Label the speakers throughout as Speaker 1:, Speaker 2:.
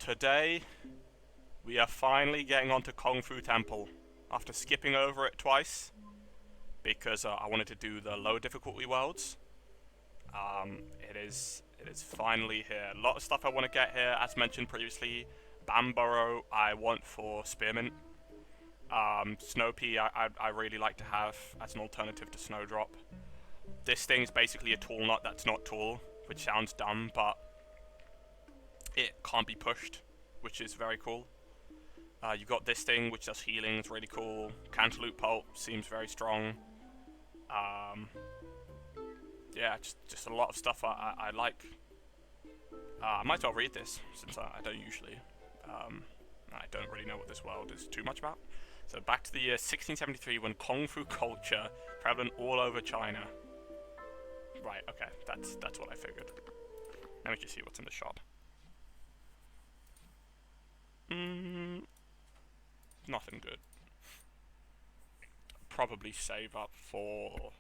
Speaker 1: Today, we are finally getting onto Kongfu Temple after skipping over it twice because I wanted to do the low difficulty worlds. It is finally here. A lot of stuff I want to get here, as mentioned previously. Bamborough I want for Spearmint. Snow Pea I really like to have as an alternative to Snowdrop. This thing's basically a tool nut that's not tool, which sounds dumb, but it can't be pushed, which is very cool. You've got this thing which does healing, it's really cool. Cantaloupe Pulp seems very strong. Yeah, just a lot of stuff I like. I might as well read this, since I don't usually. I don't really know what this world is too much about. So back to the year 1673 when Kongfu culture prevalent all over China. Right, okay, that's what I figured. Let me just see what's in the shop. Nothing good. Probably save up for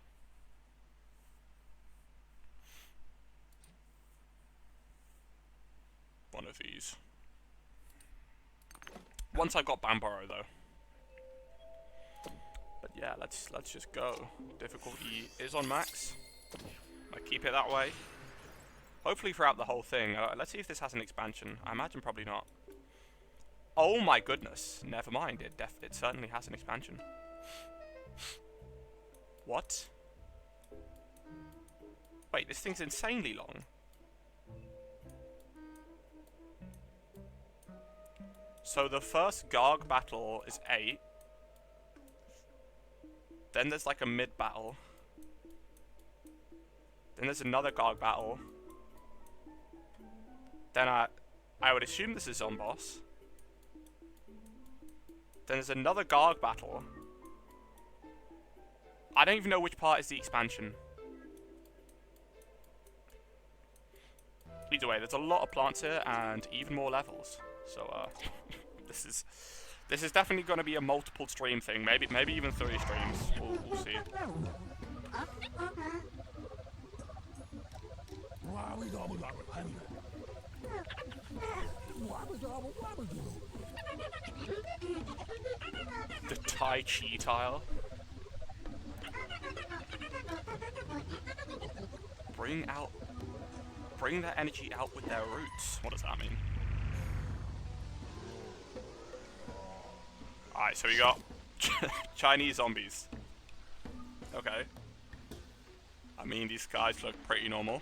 Speaker 1: one of these. Once I've got Bamborough though. But yeah, let's just go. Difficulty is on max. I keep it that way. Hopefully throughout the whole thing. Let's see if this has an expansion. I imagine probably not. Oh my goodness. Never mind. It certainly has an expansion. What? Wait, this thing's insanely long. So the first Garg battle is 8. Then there's like a mid battle. Then there's another Garg battle. Then I would assume this is Zone Boss. Then there's another Garg battle. I don't even know which part is the expansion. Either way, there's a lot of plants here and even more levels. So this is definitely going to be a multiple stream thing. Maybe even 3 streams. We'll see. The Tai Chi tile. Bring their energy out with their roots. What does that mean? Alright, so we got Chinese zombies. Okay. I mean, these guys look pretty normal.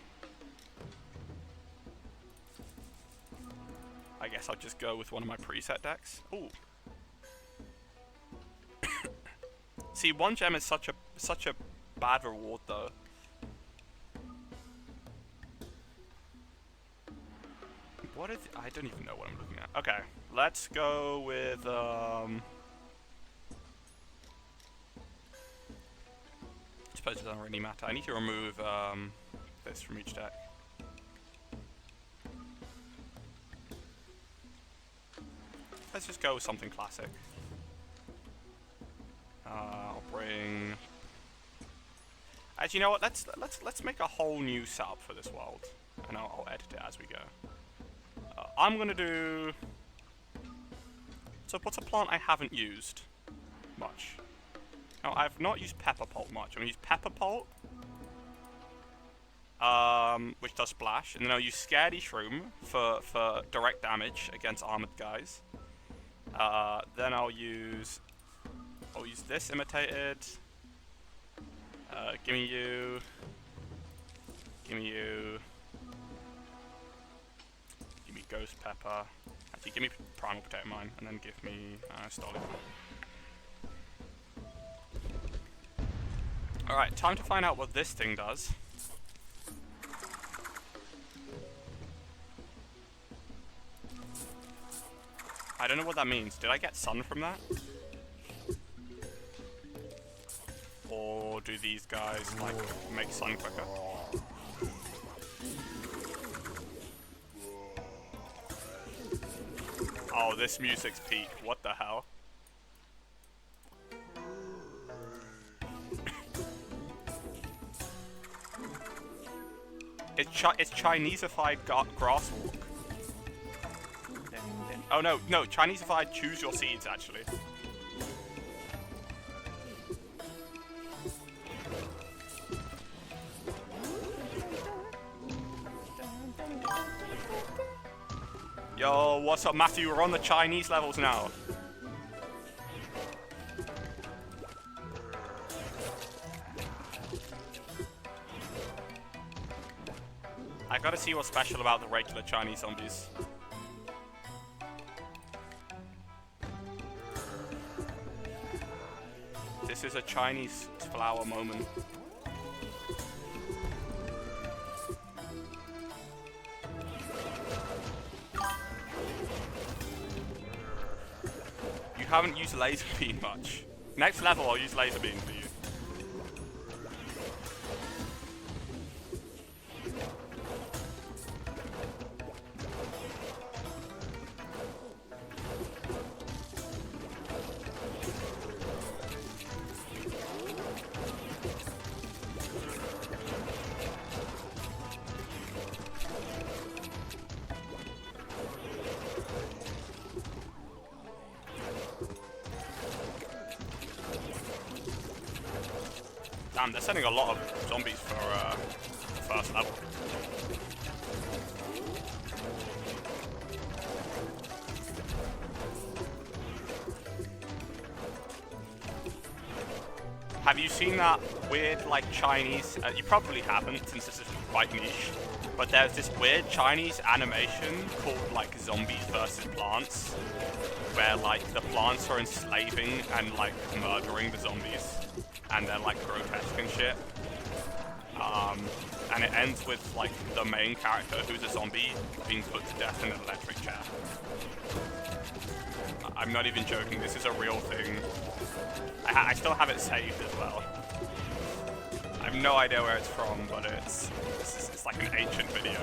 Speaker 1: I guess I'll just go with one of my preset decks. Ooh. See, 1 gem is such a bad reward though. What is I don't even know what I'm looking at. Okay, let's go with I suppose it doesn't really matter. I need to remove this from each deck. Let's just go with something classic. I'll bring. Actually, you know what? Let's make a whole new setup for this world, and I'll edit it as we go. I'm gonna do. So what's a plant I haven't used much? Now I've not used Pepper Pulp much. I'm gonna use Pepper Pulp, which does splash, and then I'll use Scaredy Shroom for direct damage against armored guys. Then I'll use this imitated. Gimme you. Gimme you. Give me Ghost Pepper. Actually, give me Primal Potato Mine, and then give me Stolid. Alright, time to find out what this thing does. I don't know what that means. Did I get sun from that? Or do these guys, like, make sun quicker? Oh, this music's peak. What the hell? It's Chinesified grasswalk. Oh no, no, Chinese-ified choose your seeds actually. Yo, what's up, Matthew? We're on the Chinese levels now. I gotta see what's special about the regular Chinese zombies. This is a Chinese flower moment. You haven't used laser beam much. Next level, I'll use laser beam for you. Damn, they're sending a lot of zombies for the first level. Have you seen that weird, like, Chinese... you probably haven't, since this is quite niche. But there's this weird Chinese animation called, like, Zombies versus Plants. Where, like, the plants are enslaving and, like, murdering the zombies. And they're like grotesque and shit. And it ends with like the main character, who's a zombie, being put to death in an electric chair. I'm not even joking, this is a real thing. I still have it saved as well. I have no idea where it's from, but it's like an ancient video.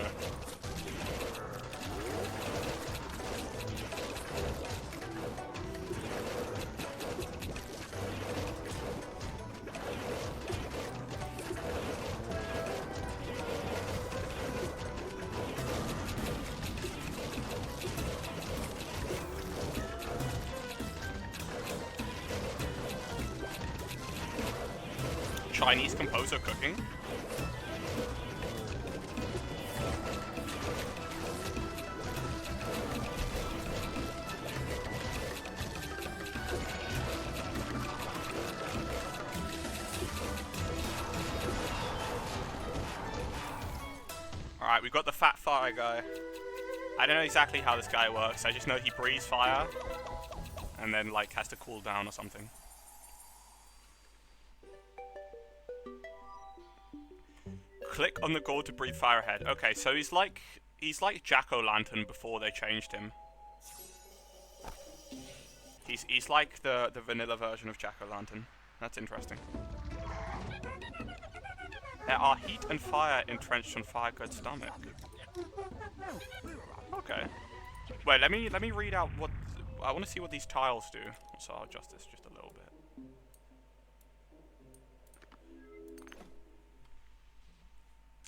Speaker 1: Chinese composer cooking? Alright, we've got the fat fire guy. I don't know exactly how this guy works, I just know he breathes fire and then like has to cool down or something. Click on the gold to breathe fire ahead. Okay, so he's like Jack-o'-lantern before they changed him. He's like the vanilla version of Jack-o'-lantern. That's interesting. There are heat and fire entrenched on Firegod's stomach. Okay. Wait, let me read out what I want to see what these tiles do. So I'll adjust this just a little bit.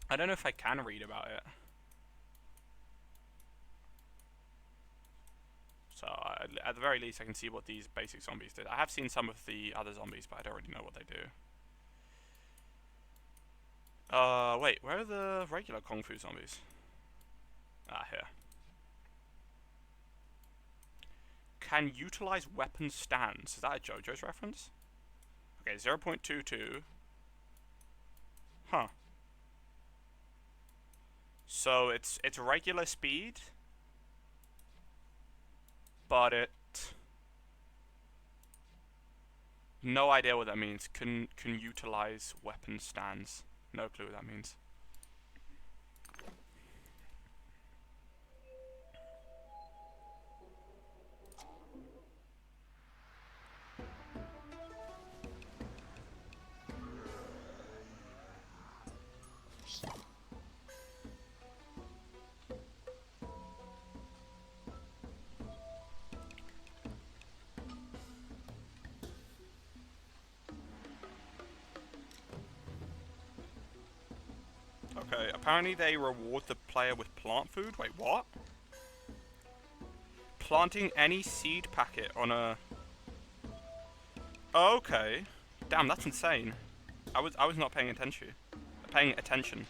Speaker 1: I don't know if I can read about it. So at the very least I can see what these basic zombies did. I have seen some of the other zombies, but I don't really know what they do. Wait, where are the regular Kongfu zombies? Ah, here. Can utilize weapon stands. Is that a JoJo's reference? Okay, 0.22. Huh. So it's regular speed, but it... No idea what that means. Can utilize weapon stands. No clue what that means. Okay, apparently they reward the player with plant food. Wait, what? Planting any seed packet on a... Okay. Damn, that's insane. I was not paying attention.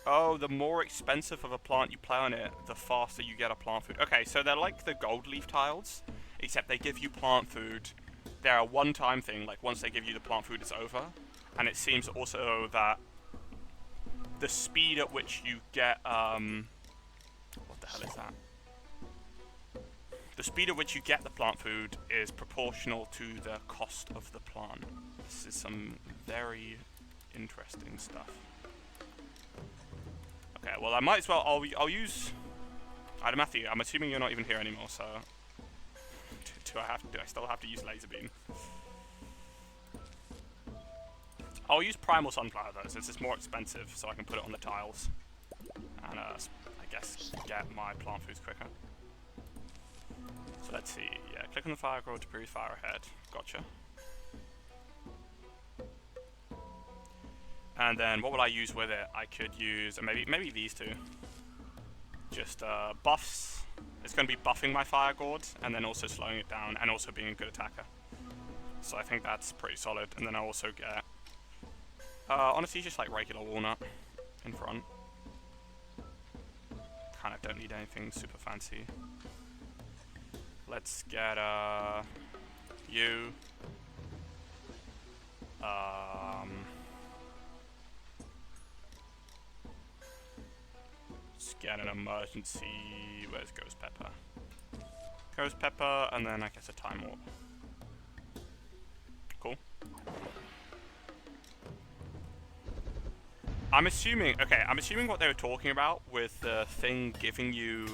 Speaker 1: Oh, the more expensive of a plant you play on it, the faster you get a plant food. Okay, so they're like the gold leaf tiles, except they give you plant food. They're a one-time thing, like once they give you the plant food, it's over. And it seems also that the speed at which you get, what the hell is that? The speed at which you get the plant food is proportional to the cost of the plant. This is some very interesting stuff. Okay, well I might as well, I'll use... Matthew, I'm assuming you're not even here anymore, so... Do I still have to use laser beam? I'll use primal sunflower though, since it's more expensive, so I can put it on the tiles. And I guess get my plant foods quicker. So let's see, yeah, click on the fire grow to breathe fire ahead. Gotcha. And then what would I use with it? I could use maybe these two. Just buffs. It's going to be buffing my fire gourd and then also slowing it down and also being a good attacker. So I think that's pretty solid. And then I also get honestly just like regular walnut in front. Kind of don't need anything super fancy. Let's get you. Let's get an emergency. Where's Ghost Pepper? Ghost Pepper, and then I guess a Time Warp. Cool. I'm assuming, okay, I'm assuming what they were talking about with the thing giving you,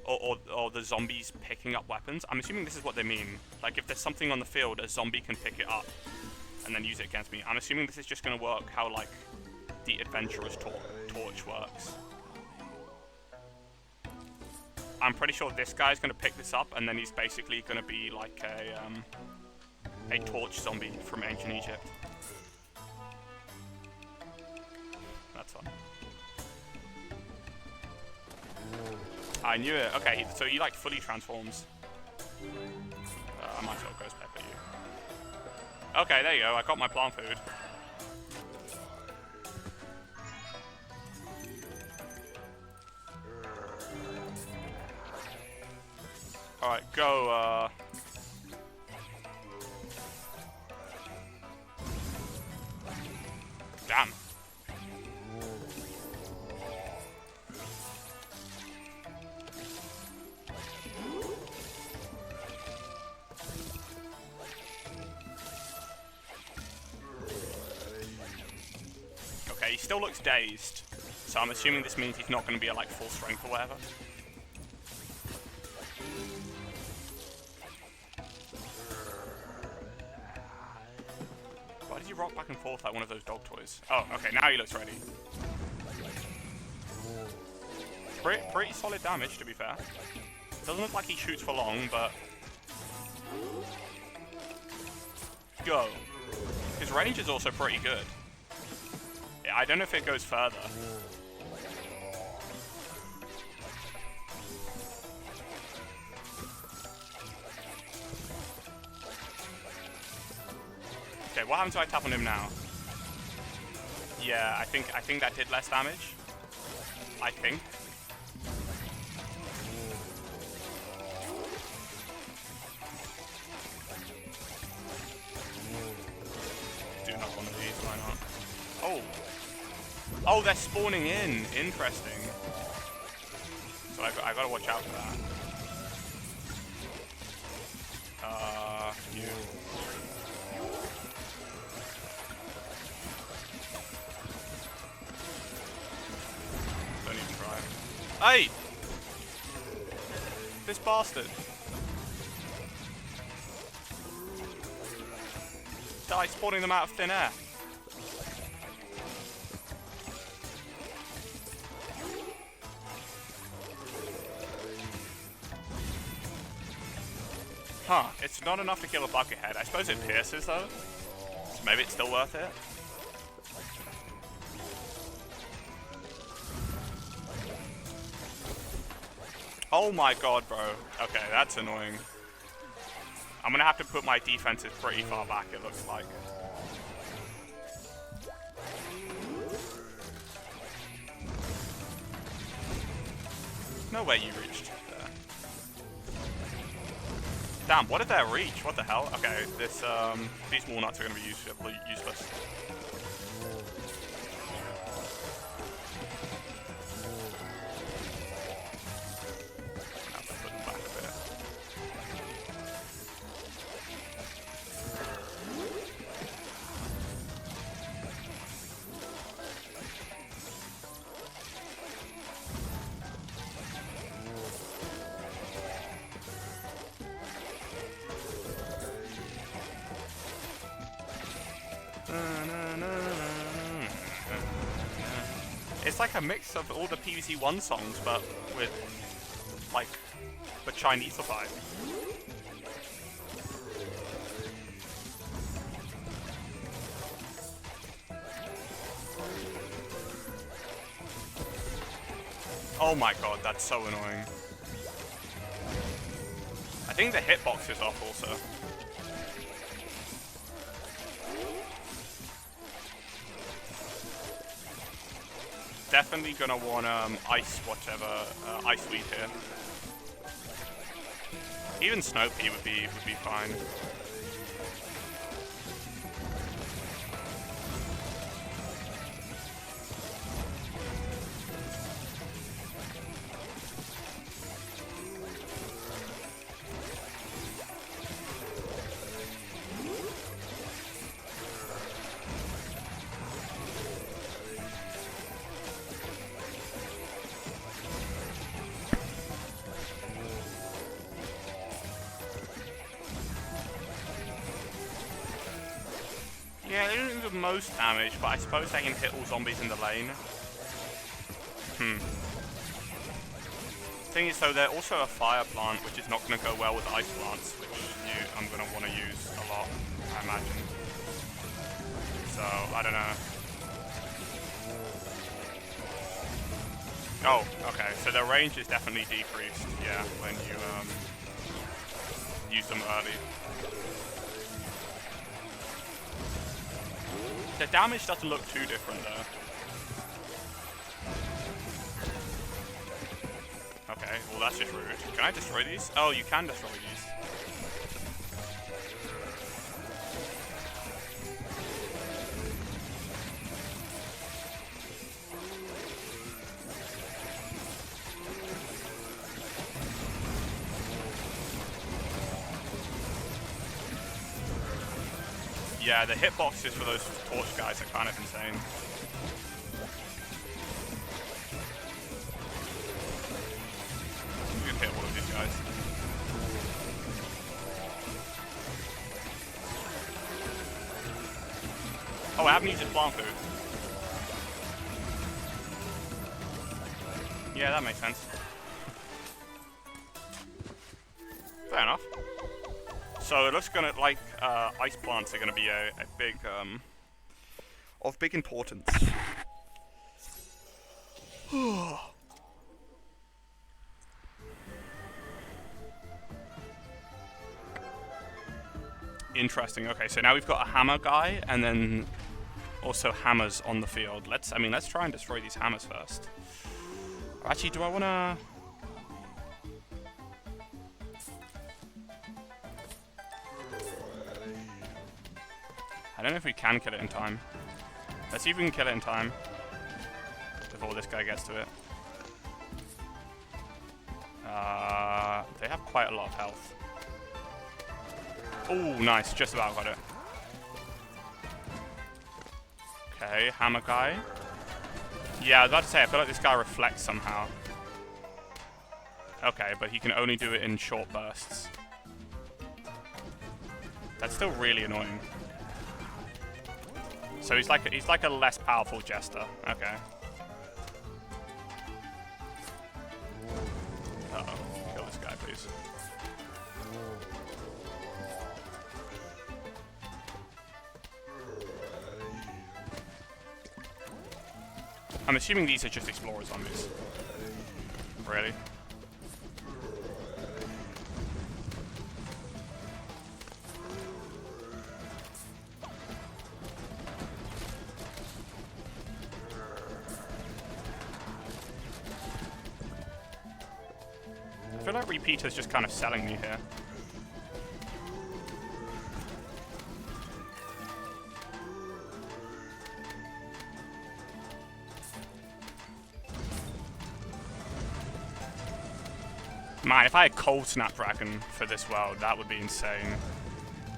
Speaker 1: or the zombies picking up weapons. I'm assuming this is what they mean. Like if there's something on the field, a zombie can pick it up and then use it against me. I'm assuming this is just going to work how like the adventurer's torch works. I'm pretty sure this guy's going to pick this up and then he's basically going to be like a torch zombie from ancient Egypt. That's fun. I knew it. Okay, so he like fully transforms. I might as well Ghost Pepper you. Okay, there you go. I got my plant food. Alright, go, Damn. Okay, he still looks dazed, so I'm assuming this means he's not going to be at like full strength or whatever. Why did you rock back and forth like one of those dog toys? Oh, okay, now he looks ready. Pretty solid damage, to be fair. Doesn't look like he shoots for long, but... Go. His range is also pretty good. Yeah, I don't know if it goes further. Okay, what happens if I tap on him now? Yeah, I think that did less damage. I think. Do not want to these, why not? Oh. Oh, they're spawning in. Interesting. So I gotta watch out for that. You. Don't even try. Hey! This bastard. Die spawning them out of thin air. Huh, it's not enough to kill a buckethead. I suppose it pierces though. So maybe it's still worth it. Oh my god, bro. Okay, that's annoying. I'm gonna have to put my defenses pretty far back, it looks like. No way you reached there. Damn, what did that reach? What the hell? Okay, these walnuts are gonna be useless. It's like a mix of all the PvZ 1 songs, but with, like, the Chinese-ified. Oh my god, that's so annoying. I think the hitbox is off also. Definitely gonna want ice ice sweep here. Even snow pea would be fine. Yeah, they don't do the most damage, but I suppose they can hit all zombies in the lane. Thing is, though, they're also a fire plant, which is not going to go well with ice plants, which I'm going to want to use a lot, I imagine. So, I don't know. Oh, okay, so their range is definitely decreased, yeah, when you use them early. The damage doesn't look too different though. Okay, well that's just rude. Can I destroy these? Oh, you can destroy these. Yeah, the hitboxes for those torch guys are kind of insane. You can hit all of these guys. Oh, I haven't used his plant food. Yeah, that makes sense. Fair enough. So it looks like ice plants are gonna be a big of big importance. Interesting. Okay, so now we've got a hammer guy, and then also hammers on the field. Let's try and destroy these hammers first. Actually, do I wanna? I don't know if we can kill it in time. Let's see if we can kill it in time before this guy gets to it. They have quite a lot of health. Oh, nice. Just about got it. Okay, hammer guy. Yeah, I was about to say, I feel like this guy reflects somehow. Okay, but he can only do it in short bursts. That's still really annoying. So he's like a less powerful jester. Okay. Uh-oh. Kill this guy, please. I'm assuming these are just explorer zombies. Really? feel like Repeater's just kind of selling me here. Man, if I had Cold Snapdragon for this world, that would be insane.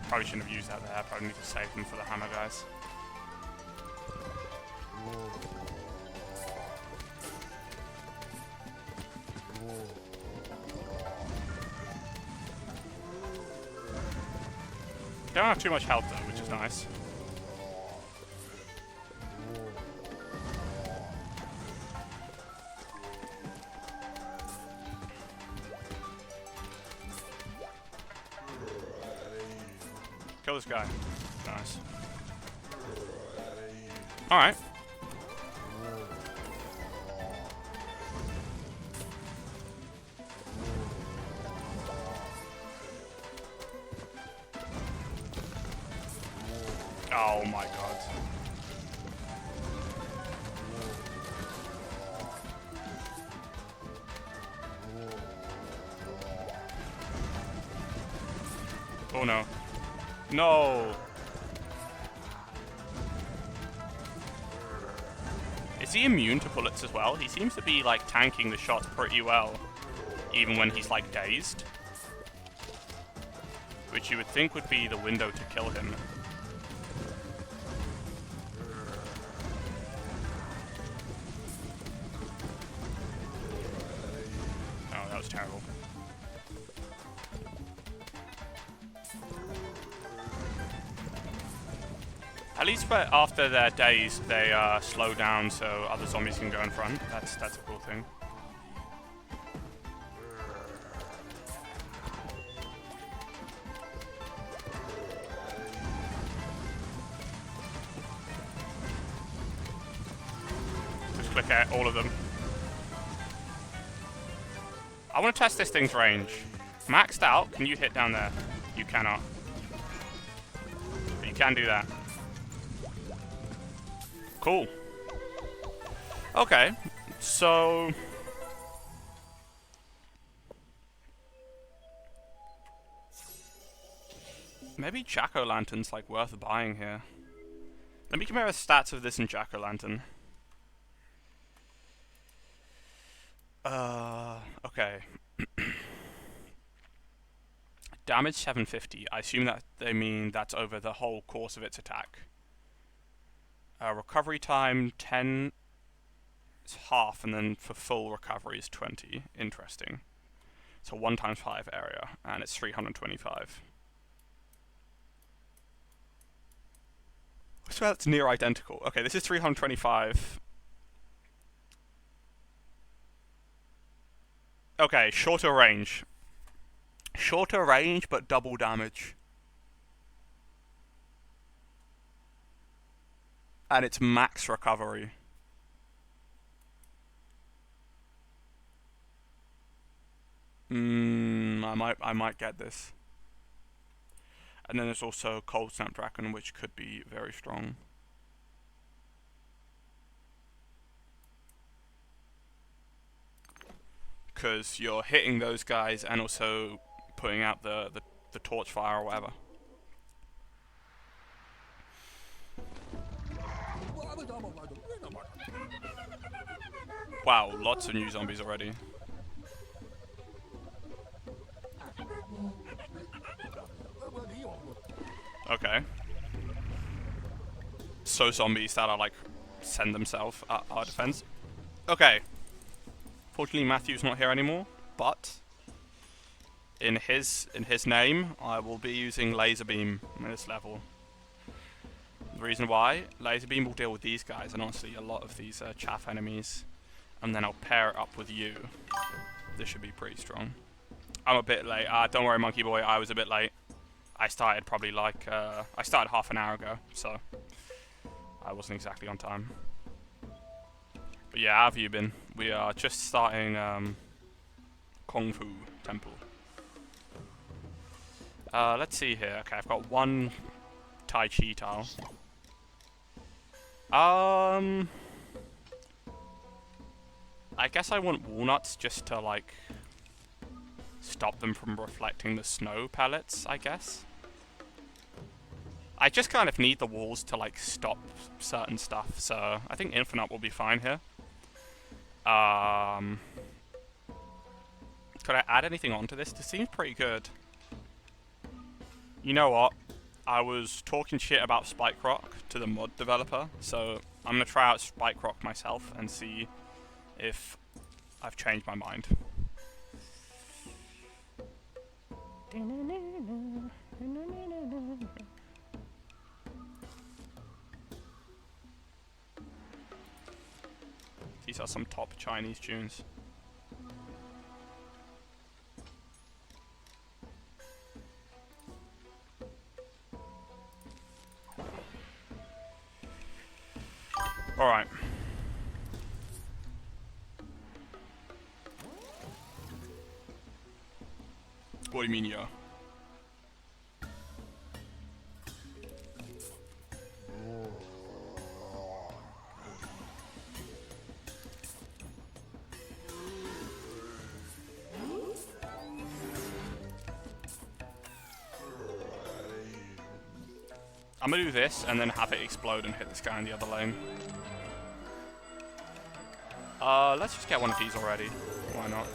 Speaker 1: Probably shouldn't have used that there. Probably need to save them for the hammer guys. Don't have too much health though, which is nice. Kill this guy. Nice. Alright. Oh my god. Oh no. No! Is he immune to bullets as well? He seems to be like tanking the shots pretty well, even when he's like dazed. Which you would think would be the window to kill him. Oh, that was terrible. At least after their days, they slow down so other zombies can go in front. That's a cool thing. Just click at all of them. I want to test this thing's range. Maxed out, can you hit down there? You cannot. But you can do that. Cool. Okay, so maybe Jack-o'-lantern's like worth buying here. Let me compare the stats of this and Jack-o'-lantern. Okay. Damage 750. I assume that they mean that's over the whole course of its attack. Recovery time 10 is half, and then for full recovery is 20. Interesting. It's a 1 times 5 area, and it's 325. So that's near identical. Okay, this is 325. Okay, shorter range. Shorter range, but double damage. And it's max recovery. I might get this. And then there's also Cold Snapdragon, which could be very strong. Because you're hitting those guys and also putting out the torch fire or whatever. Wow, lots of new zombies already. Okay. So zombies that are like send themselves at our defense. Okay. Fortunately Matthew's not here anymore, but in his name I will be using laser beam in this level. The reason why, laser beam will deal with these guys and honestly a lot of these chaff enemies, and then I'll pair it up with you. This should be pretty strong. I'm a bit late. Don't worry, Monkey Boy, I was a bit late. I started probably like, I started half an hour ago, so I wasn't exactly on time. But yeah, how have you been? We are just starting Kongfu Temple. Let's see here. Okay, I've got one Tai Chi tile. I guess I want walnuts just to like stop them from reflecting the snow pellets, I guess. I just kind of need the walls to, like, stop certain stuff, so I think infinite will be fine here. Could I add anything onto this? This seems pretty good. You know what? I was talking shit about Spike Rock to the mod developer, so I'm going to try out Spike Rock myself and see if I've changed my mind. These are some top Chinese tunes. Alright. What do you mean, yo? I'm gonna do this and then have it explode and hit this guy in the other lane. Let's just get one of these already. Why not?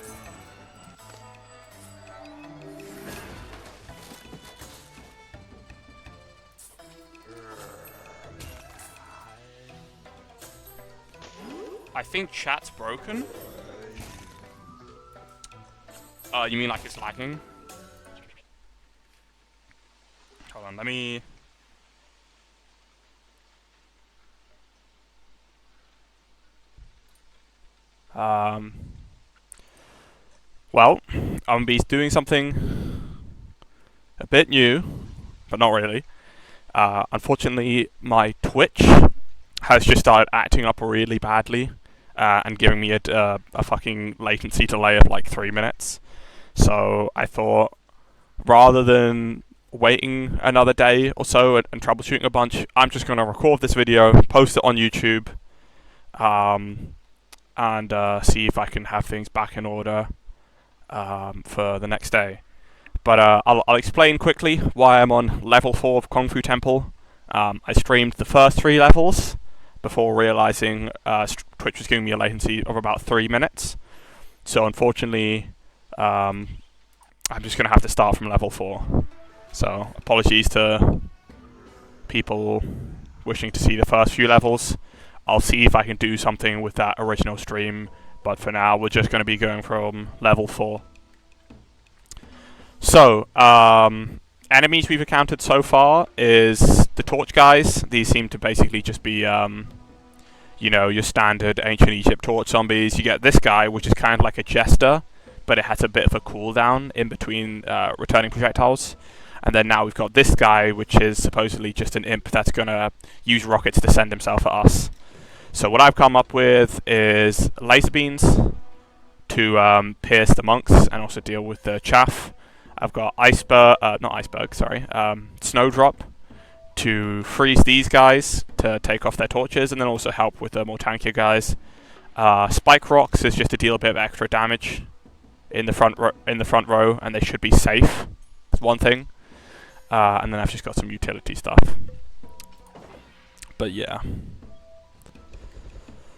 Speaker 1: I think chat's broken. You mean like it's lagging? Hold on, let me... Well, I'm going to be doing something a bit new, but not really. Unfortunately, my Twitch has just started acting up really badly and giving me a fucking latency delay of like 3 minutes. So I thought, rather than waiting another day or so and troubleshooting a bunch, I'm just going to record this video, post it on YouTube, and see if I can have things back in order for the next day. But I'll explain quickly why I'm on level 4 of Kongfu Temple. I streamed the first 3 levels before realizing Twitch was giving me a latency of about 3 minutes. So unfortunately, I'm just going to have to start from level 4. So apologies to people wishing to see the first few levels. I'll see if I can do something with that original stream, but for now we're just going to be going from level 4. So, enemies we've encountered so far is the torch guys. These seem to basically just be, you know, your standard ancient Egypt torch zombies. You get this guy, which is kind of like a jester, but it has a bit of a cooldown in between returning projectiles. And then now we've got this guy, which is supposedly just an imp that's going to use rockets to send himself at us. So what I've come up with is laser beams to pierce the monks and also deal with the chaff. I've got snowdrop to freeze these guys to take off their torches, and then also help with the more tankier guys. Spike rocks is just to deal a bit of extra damage in the front row, and they should be safe. That's one thing. And then I've just got some utility stuff. But yeah.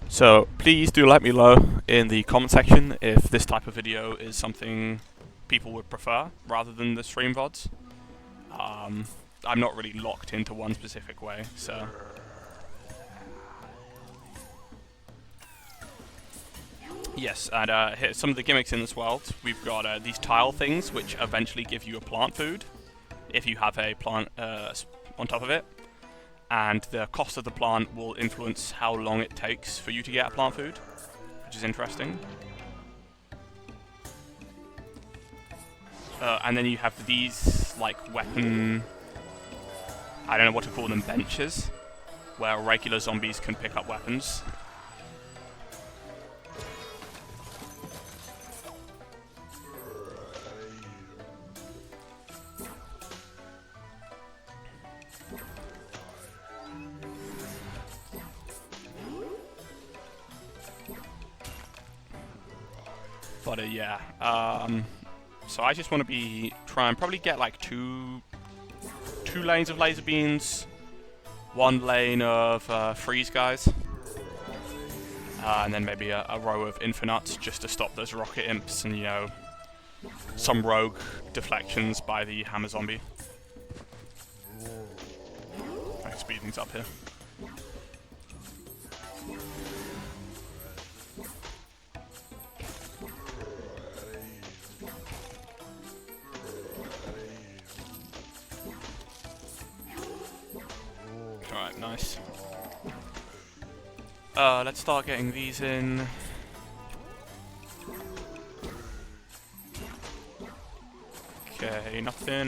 Speaker 1: So please do let me know in the comment section if this type of video is something people would prefer rather than the stream VODs. I'm not really locked into one specific way, so... Yes, and here's some of the gimmicks in this world. We've got these tile things which eventually give you a plant food if you have a plant on top of it. And the cost of the plant will influence how long it takes for you to get a plant food, which is interesting. And then you have these, like, weapon... I don't know what to call them, benches, where regular zombies can pick up weapons. But yeah, So I just want to try and probably get like two lanes of laser beams, one lane of freeze guys, and then maybe a row of infinites just to stop those rocket imps and, you know, some rogue deflections by the hammer zombie. I can speed things up here. Alright, nice. Let's start getting these in. Okay, nothing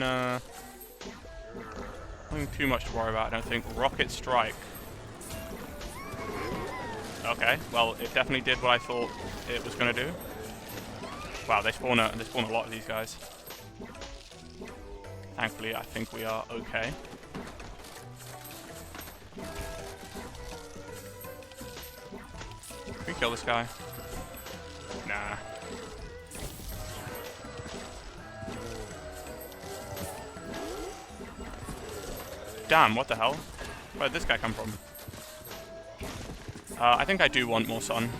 Speaker 1: too much to worry about, I don't think. Rocket strike. Okay, well, it definitely did what I thought it was gonna do. Wow, they spawn a lot of these guys. Thankfully, I think we are okay. Can we kill this guy? Nah. Damn, what the hell? Where did this guy come from? I think I do want more sun.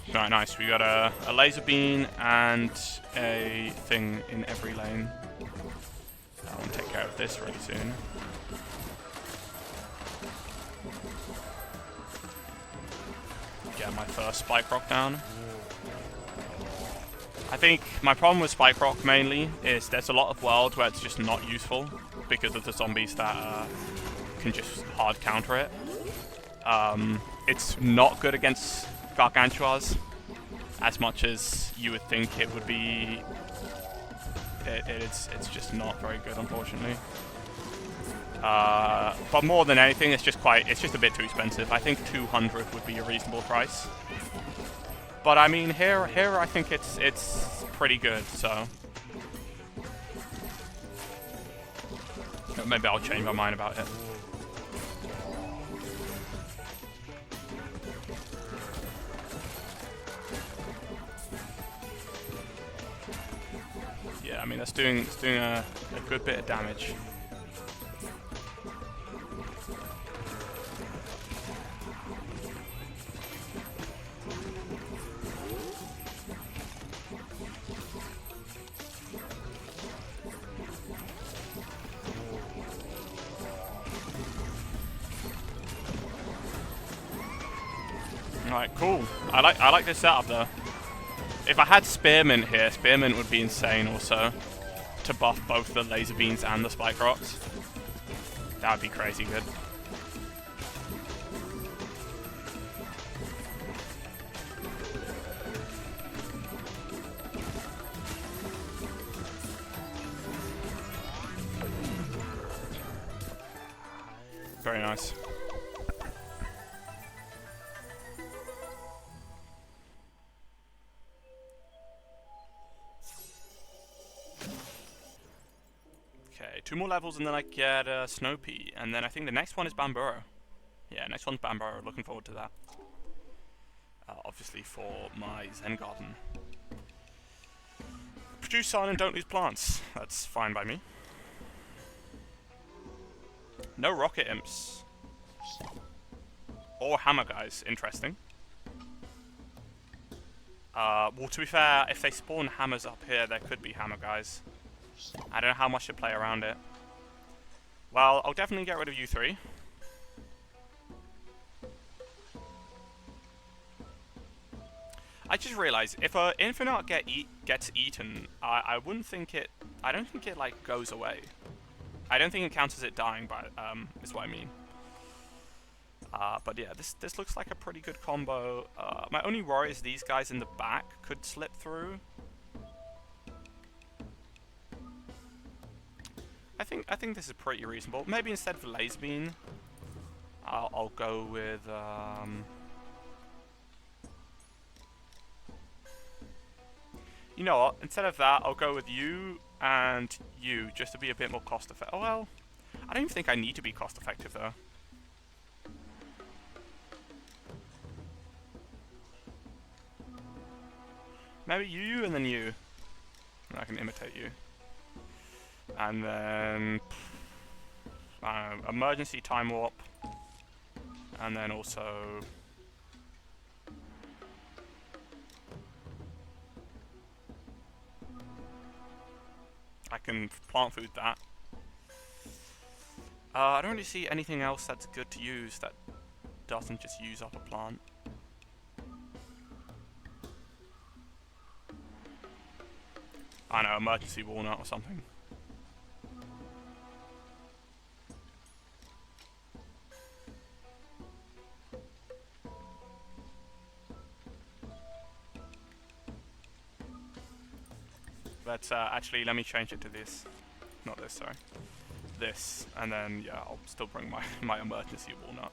Speaker 1: Alright, nice. We got a laser beam and a thing in every lane. I want to take care of this really soon. Get my first spike rock down. I think my problem with spike rock mainly is there's a lot of worlds where it's just not useful because of the zombies that can just hard counter it. It's not good against gargantuas as much as you would think it would be. It's just not very good, unfortunately. But more than anything, it's just a bit too expensive. I think 200 would be a reasonable price. But I mean, here I think it's pretty good. So maybe I'll change my mind about it. Yeah, I mean it's doing a good bit of damage. Alright, cool. I like this setup though. If I had Spearmint here, Spearmint would be insane also. To buff both the laser beams and the spike rocks. That would be crazy good. Very nice. Okay, 2 more levels and then I get Snow Pea, and then I think the next one is Bamburo. Yeah, next one's Bamburo. Looking forward to that. Obviously for my Zen garden. Produce sun and don't lose plants. That's fine by me. No rocket imps. Or hammer guys. Interesting. Well, to be fair, if they spawn hammers up here, there could be hammer guys. I don't know how much to play around it. Well, I'll definitely get rid of you 3. I just realized if an infinite gets eaten, I wouldn't think it. I don't think it like goes away. I don't think it counts as it dying, but is what I mean. But yeah, this looks like a pretty good combo. My only worry is these guys in the back could slip through. I think this is pretty reasonable. Maybe instead of a laser beam, I'll go with you know what? Instead of that, I'll go with you and you, just to be a bit more cost effective. Oh well, I don't even think I need to be cost effective though. Maybe you and then you. And I can imitate you. And then emergency time warp. And then also I can plant food that. I don't really see anything else that's good to use that doesn't just use up a plant. I know, emergency walnut or something. Let's actually, let me change it to this. Not this, sorry. This, and then, yeah, I'll still bring my emergency walnut.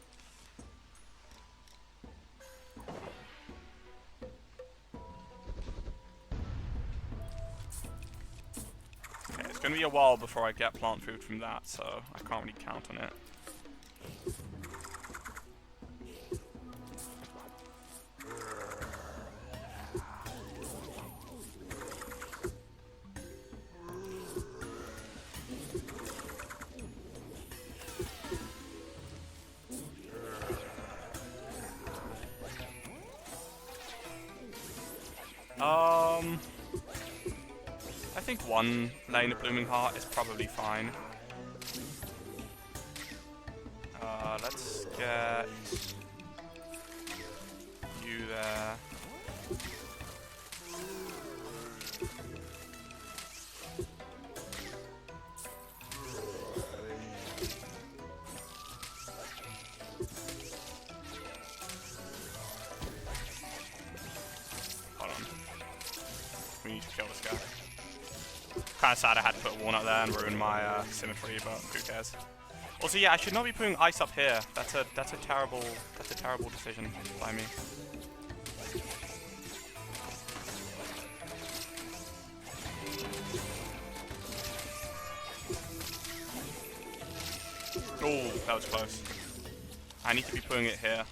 Speaker 1: Okay, it's going to be a while before I get plant food from that, so I can't really count on it. I think one lane of Blooming Heart is probably fine. Let's get you there. Hold on. We need to kill this guy. Kind of sad I had to put a walnut there and ruin my symmetry, but who cares? Also, yeah, I should not be putting ice up here. That's a terrible decision by me. Oh, that was close. I need to be putting it here.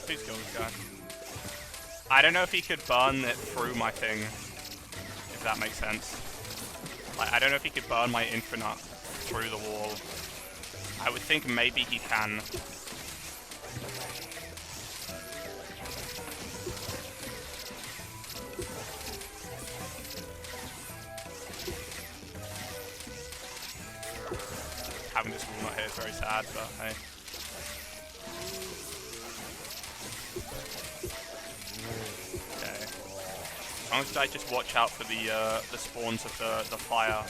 Speaker 1: Please kill this guy. I don't know if he could burn it through my thing, if that makes sense. Like, I don't know if he could burn my infinite through the wall. I would think maybe he can. Having this walnut here is very sad, but hey. Okay. As long as I just watch out for the spawns of the fire,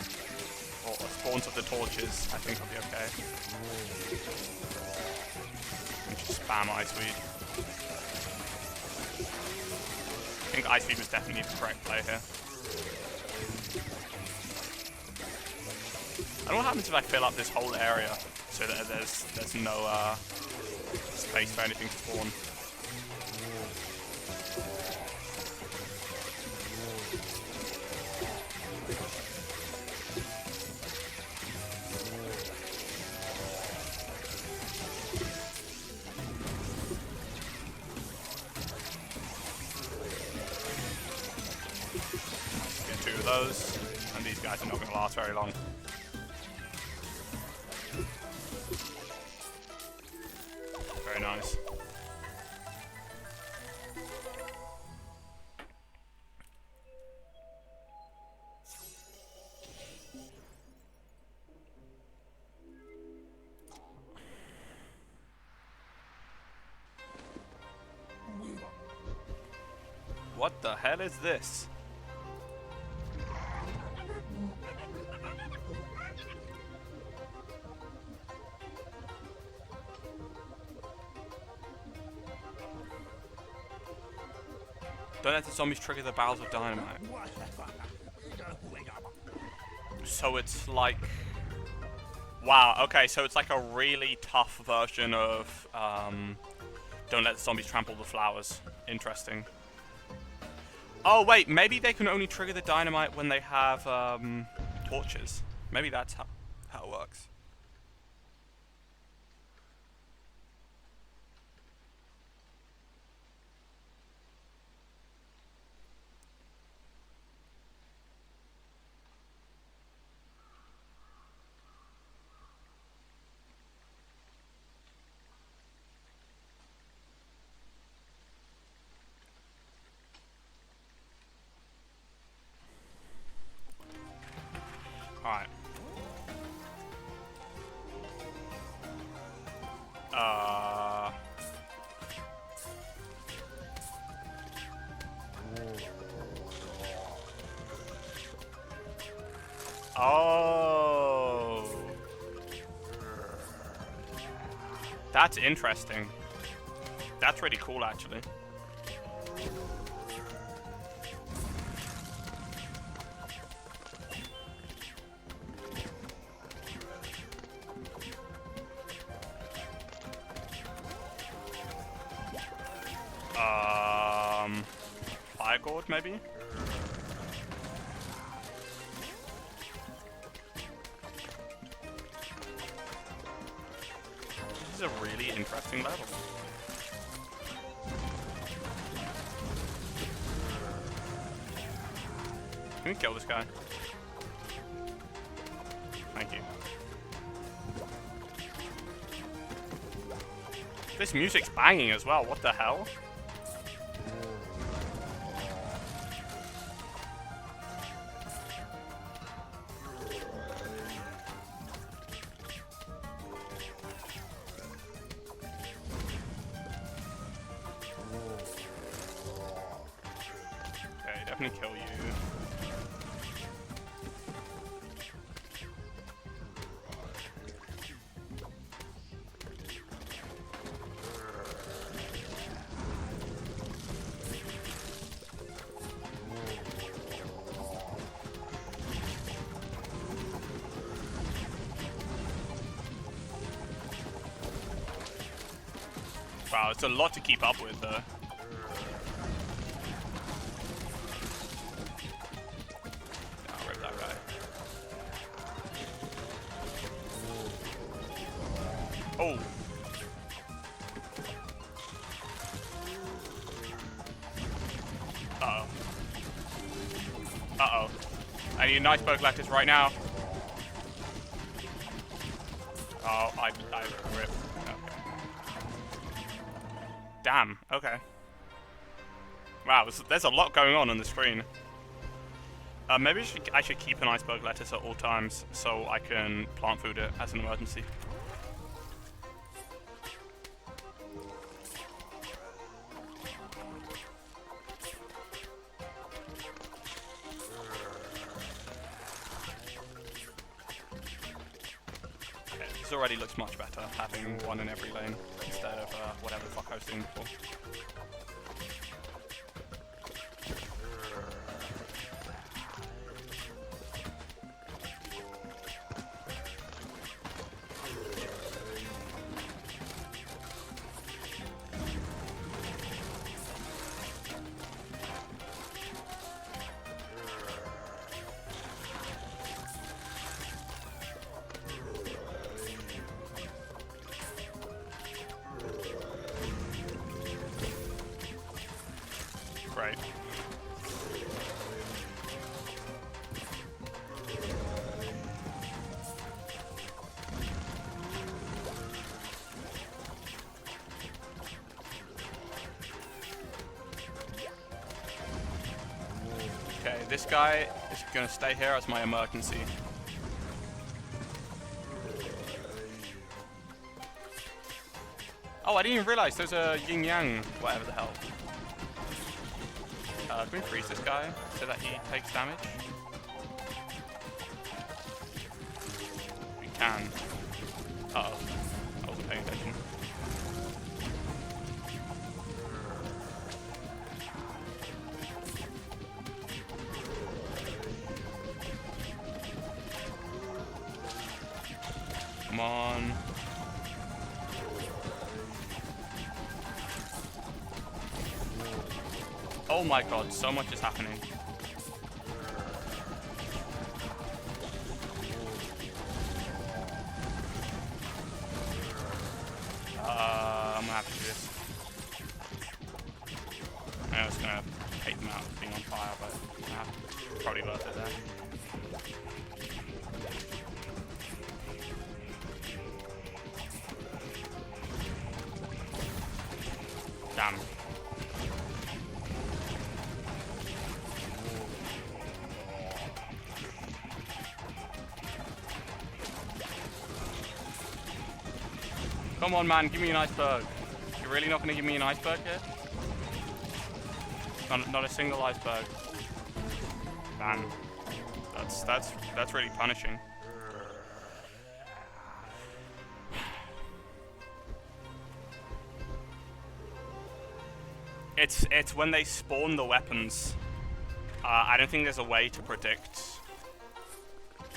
Speaker 1: or spawns of the torches, I think I'll be okay. And just spam Ice Weed. I think Ice Weed was definitely the correct play here. I don't know what happens if I fill up this whole area so that there's no space for anything to spawn. Get 2 of those, and these guys are not going to last very long. Very nice. What the hell is this? Don't let the zombies trigger the barrels of dynamite. So it's like... Wow, okay, so it's like a really tough version of don't let the zombies trample the flowers. Interesting. Oh wait, maybe they can only trigger the dynamite when they have torches. Maybe that's how it works. Alright. Oh. That's interesting. That's really cool, actually. Fire gourd, maybe? This is a really interesting level. Can we kill this guy? Thank you. This music's banging as well, what the hell? Okay, definitely kill you. Wow, it's a lot to keep up with, though. I'll rip that guy. Oh! Uh-oh. Uh-oh. I need a nice bug lettuce right now. Oh, I ripped. Damn, okay. Wow, there's a lot going on the screen. Maybe I should keep an iceberg lettuce at all times so I can plant food it as an emergency. Okay, this already looks much better, having one in every lane instead of whatever the fuck I was doing before. Right. Okay, this guy is gonna stay here as my emergency. Oh, I didn't even realize there's a yin yang, whatever the hell. Can we freeze this guy so that he takes damage? We can. Uh-oh. I wasn't paying attention. Oh my god, so much is happening. I'm gonna have to do this. I was gonna take them out being on fire, but probably worth it there. Damn. Come on, man, give me an iceberg. You're really not gonna give me an iceberg here? Not a single iceberg. Man, that's really punishing. It's when they spawn the weapons. I don't think there's a way to predict,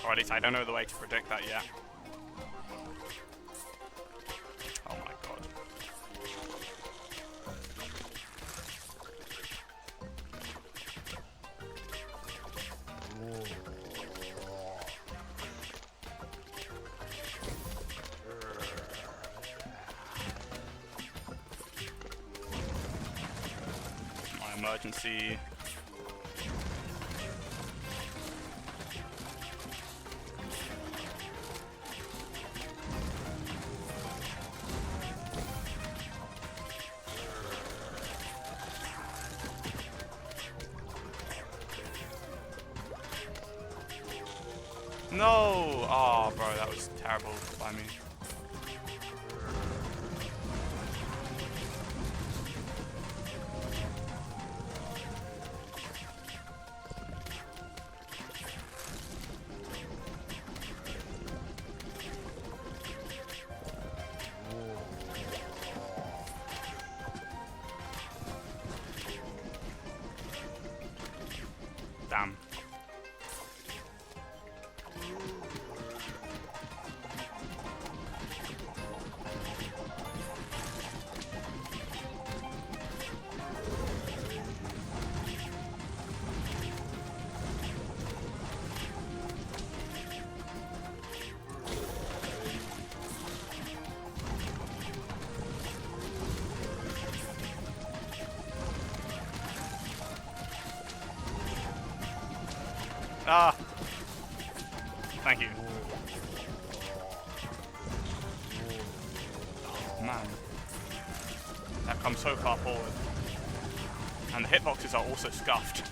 Speaker 1: or at least I don't know the way to predict that yet. Oh my god. My emergency. No! Oh, bro, that was terrible by me. Damn. Ah! Thank you. Oh, man. That comes so far forward. And the hitboxes are also scuffed.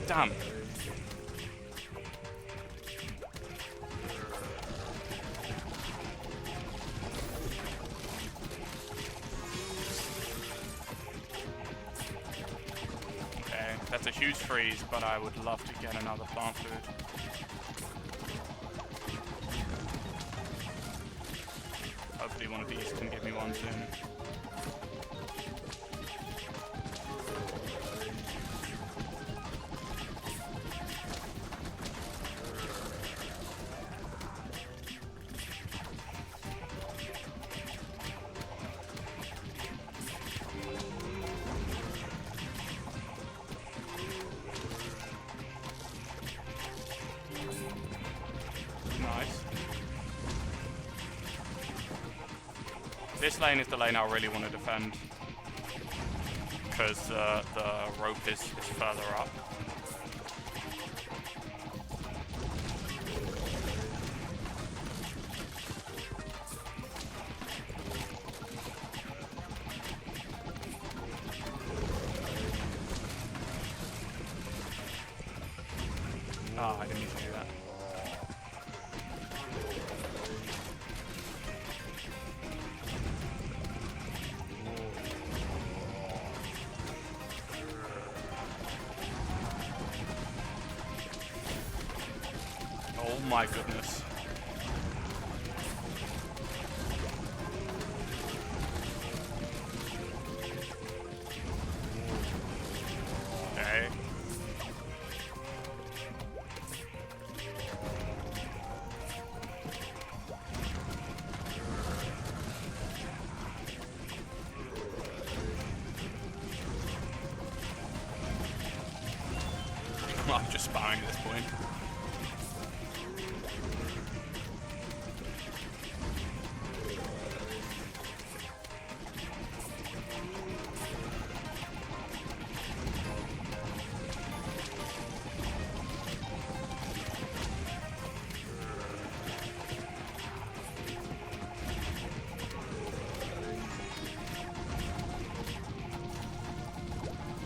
Speaker 1: Damn. That's a huge freeze, but I would love to get another plant food. Hopefully one of these can give me one soon. Nice. This lane is the lane I really want to defend, because the rope is further up. Oh, I didn't need to do that. Oh my goodness. I'm just spamming at this point.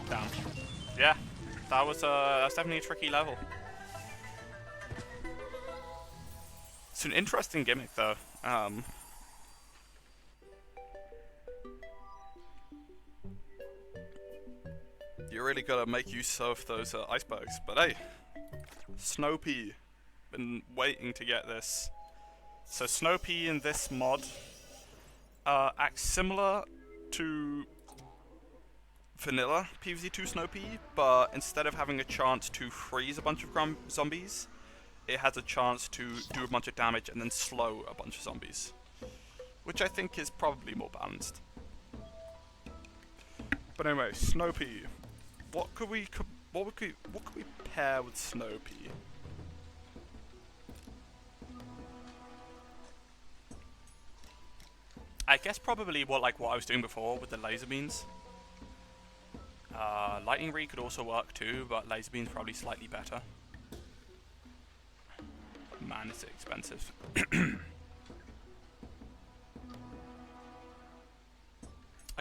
Speaker 1: Damn. Yeah, that's definitely a tricky level. It's an interesting gimmick, though. You really gotta make use of those icebergs. But hey, Snow Pea, been waiting to get this. So Snow Pea in this mod acts similar to vanilla PvZ 2 Snow Pea, but instead of having a chance to freeze a bunch of zombies, it has a chance to do a bunch of damage and then slow a bunch of zombies, which I think is probably more balanced. But anyway, Snow Pea. What could we pair with Snow Pea? I guess probably what I was doing before with the laser beams. Lightning Reed could also work too, but laser beam's probably slightly better. Man, it's expensive. I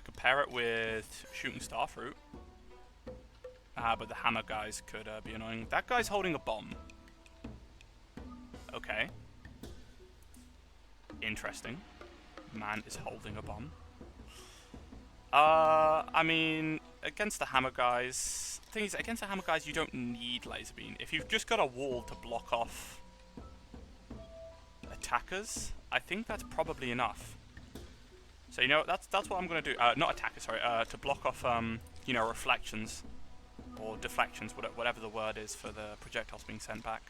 Speaker 1: could pair it with Shooting Starfruit. But the hammer guys could be annoying. That guy's holding a bomb. Okay. Interesting. Man is holding a bomb. I mean, against the hammer guys... The thing is, against the hammer guys, you don't need laser beam. If you've just got a wall to block off attackers, I think that's probably enough. So, you know, that's what I'm going to do. Not attackers, sorry. To block off, you know, reflections. Or deflections, whatever the word is for the projectiles being sent back.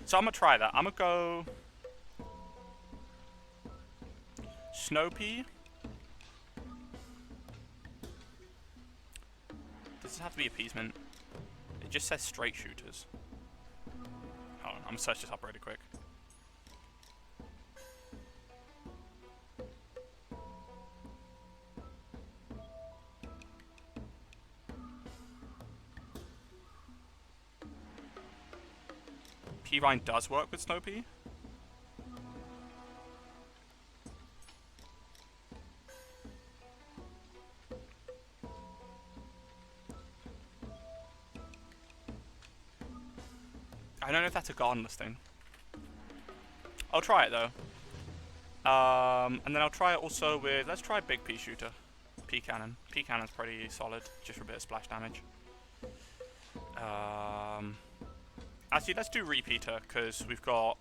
Speaker 1: So I'm going to try that. I'm going to go... Snow Pea. Does it have to be appeasement? It just says straight shooters. Hold on, I'm going to search this up really quick. P-Rhine does work with Snow Pea. I don't know if that's a Gardenless thing. I'll try it though. And then I'll try it also with, let's try Big Pea Shooter. Pea Cannon. Pea Cannon's pretty solid, just for a bit of splash damage. Actually, let's do Repeater, because we've got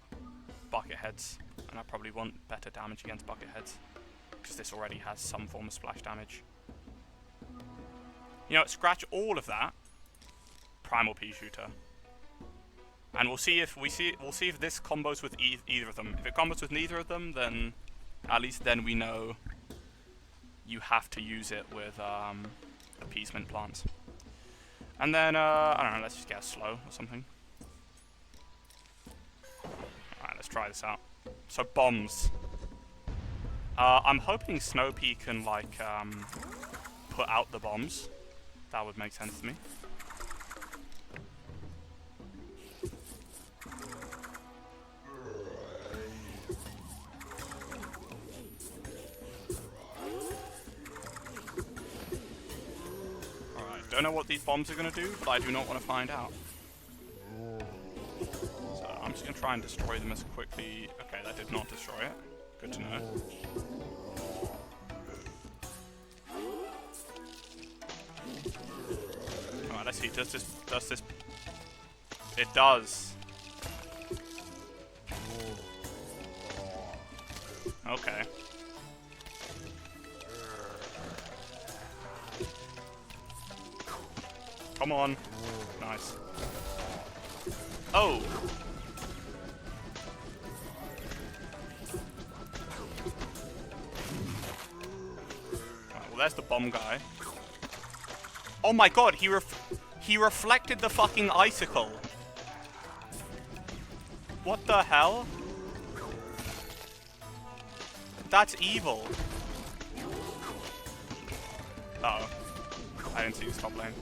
Speaker 1: bucket heads, and I probably want better damage against bucket heads, because this already has some form of splash damage. You know, scratch all of that. Primal Pea Shooter. And we'll see if this combos with either of them. If it combos with neither of them, then at least then we know you have to use it with appeasement plants. And then I don't know, let's just get a slow or something. Alright, let's try this out. So bombs. I'm hoping Snow Pea can like put out the bombs. That would make sense to me. Don't know what these bombs are going to do, but I do not want to find out. So I'm just going to try and destroy them as quickly. Okay, that did not destroy it. Good to know. Alright, let's see. Does this... It does. Okay. Come on. Nice. Oh! Right, well, there's the bomb guy. Oh my god, he He reflected the fucking icicle. What the hell? That's evil. Uh-oh. I didn't see his top lane.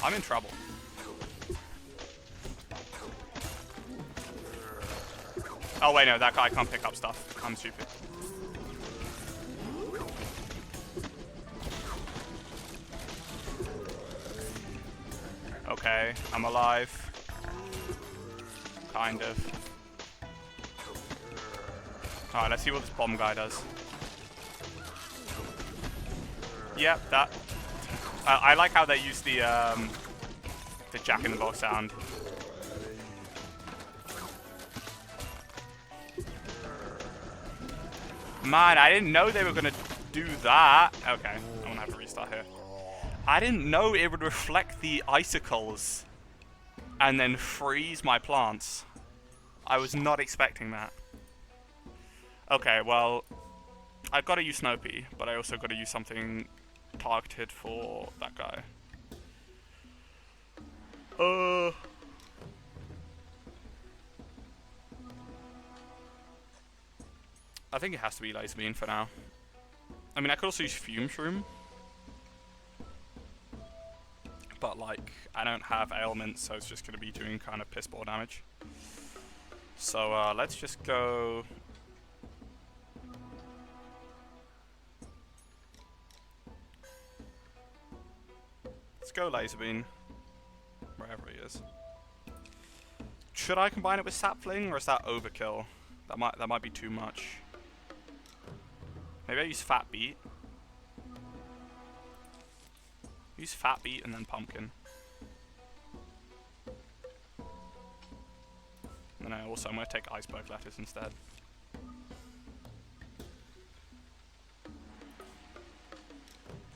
Speaker 1: I'm in trouble. Oh wait, no, that guy can't pick up stuff. I'm stupid. Okay, I'm alive. Kind of. Alright, let's see what this bomb guy does. Yep, that. I like how they use the Jack in the Box sound. Man, I didn't know they were gonna do that. Okay, I'm gonna have to restart here. I didn't know it would reflect the icicles and then freeze my plants. I was not expecting that. Okay, well, I've got to use Snopey, but I also got to use something targeted for that guy. I think it has to be Laser Beam for now. I mean, I could also use Fume Shroom. But, like, I don't have ailments, so it's just going to be doing kind of piss ball damage. So, let's just go... Let's go Laser Beam. Wherever he is. Should I combine it with Sapling, or is that overkill? That might be too much. Maybe I use Fat Beat. Use Fat Beat and then Pumpkin. And then I'm going to take Iceberg Lettuce instead.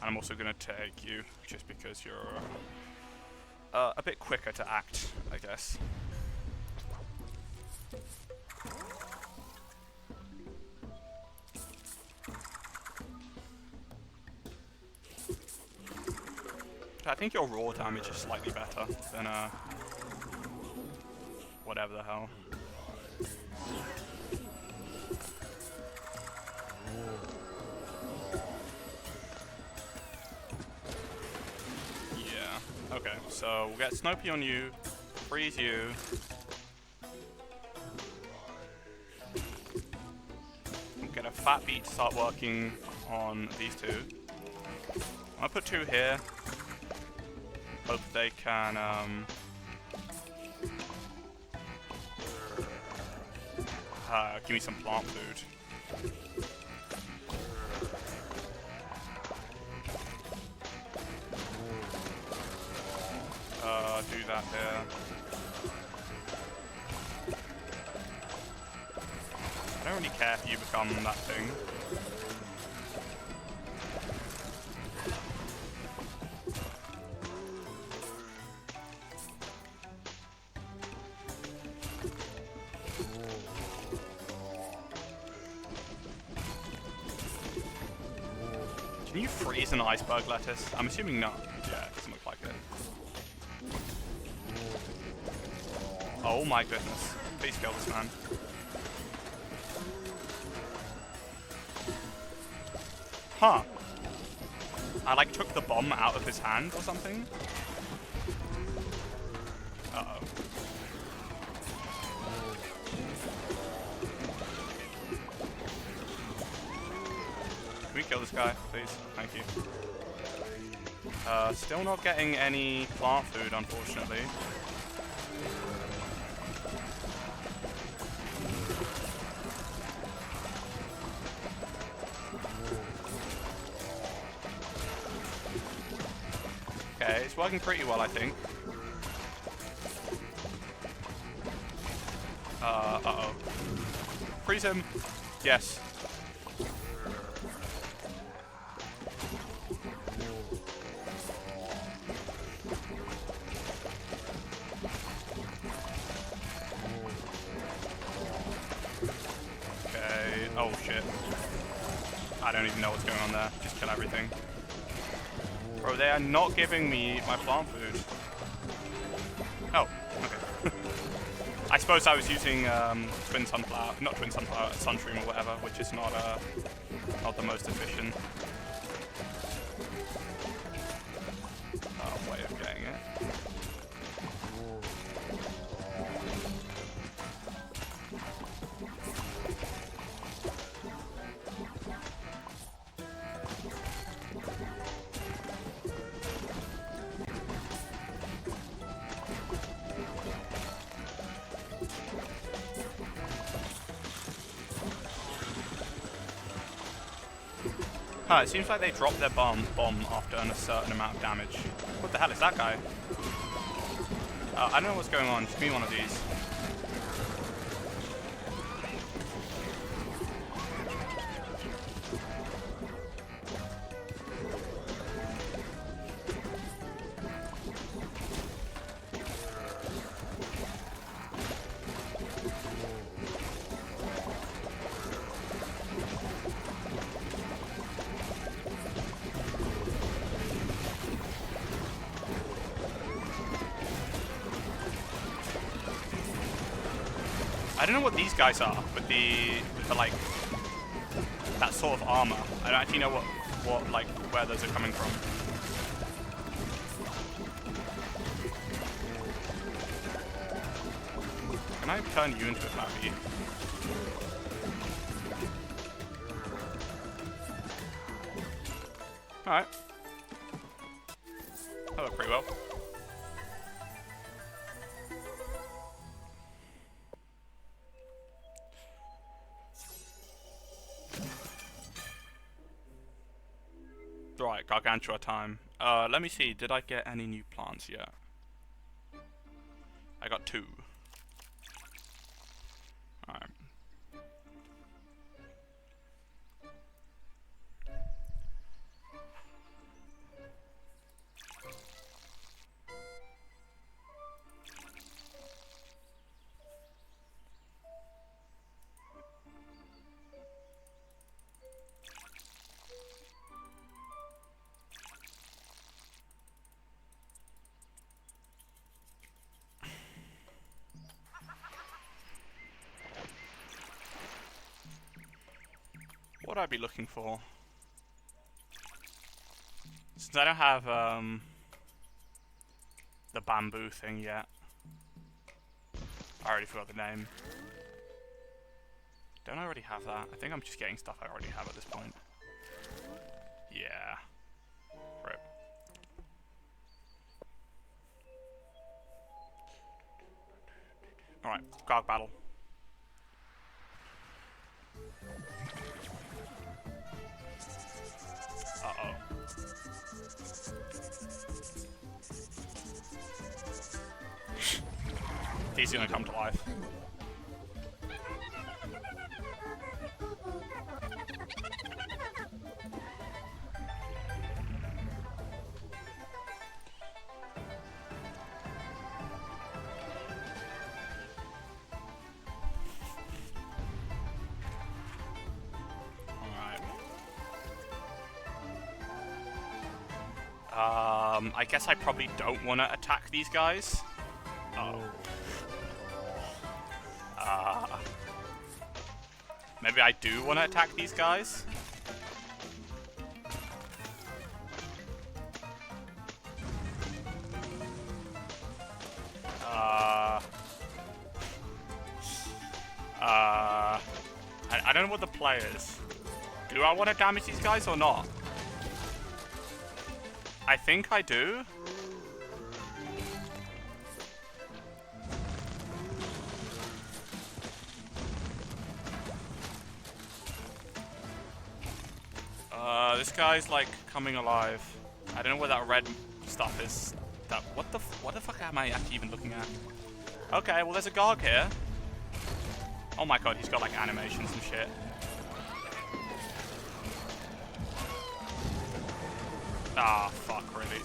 Speaker 1: And I'm also going to take you, just because you're a bit quicker to act, I guess. I think your raw damage is slightly better than whatever the hell. Yeah. Okay. So we'll get Snopey on you, freeze you. We'll get a Fat Beat to start working on these two. I'll put two here. Hope they can, give me some plant food. Do that there. I don't really care if you become that thing. Can you freeze an Iceberg Lettuce? I'm assuming not. Yeah, it doesn't look like it. Oh my goodness. Please kill this man. Huh. I like took the bomb out of his hand or something. Uh-oh. Can we kill this guy, please? Thank you. Still not getting any plant food, unfortunately. Okay, it's working pretty well, I think. Uh-oh. Freeze him! Yes. Oh shit. I don't even know what's going on there. Just kill everything. Bro, they are not giving me my plant food. Oh, okay. I suppose I was using twin sunflower, not twin sunflower, sunstream or whatever, which is not the most efficient way of getting it. Huh, it seems like they drop their bomb after a certain amount of damage. What the hell is that guy? I don't know what's going on. Just give me one of these. I don't know what these guys are with the like that sort of armor. I don't actually know what like where those are coming from. Can I turn you into a flat bee? Alright. That worked pretty well. Right, Gargantua time. Let me see, did I get any new plants yet? I got 2. Alright. What would I be looking for? Since I don't have the bamboo thing yet. I already forgot the name. Don't I already have that? I think I'm just getting stuff I already have at this point. Yeah. Rip. Alright, Garg battle. Uh-oh. He's gonna come to life. I guess I probably don't want to attack these guys. Oh. Maybe I do want to attack these guys. I don't know what the play is. Do I want to damage these guys or not? I think I do. This guy's like coming alive. I don't know where that red stuff is. That what the fuck am I actually even looking at? Okay, well there's a Garg here. Oh my god, he's got like animations and shit. Ah, fuck, really.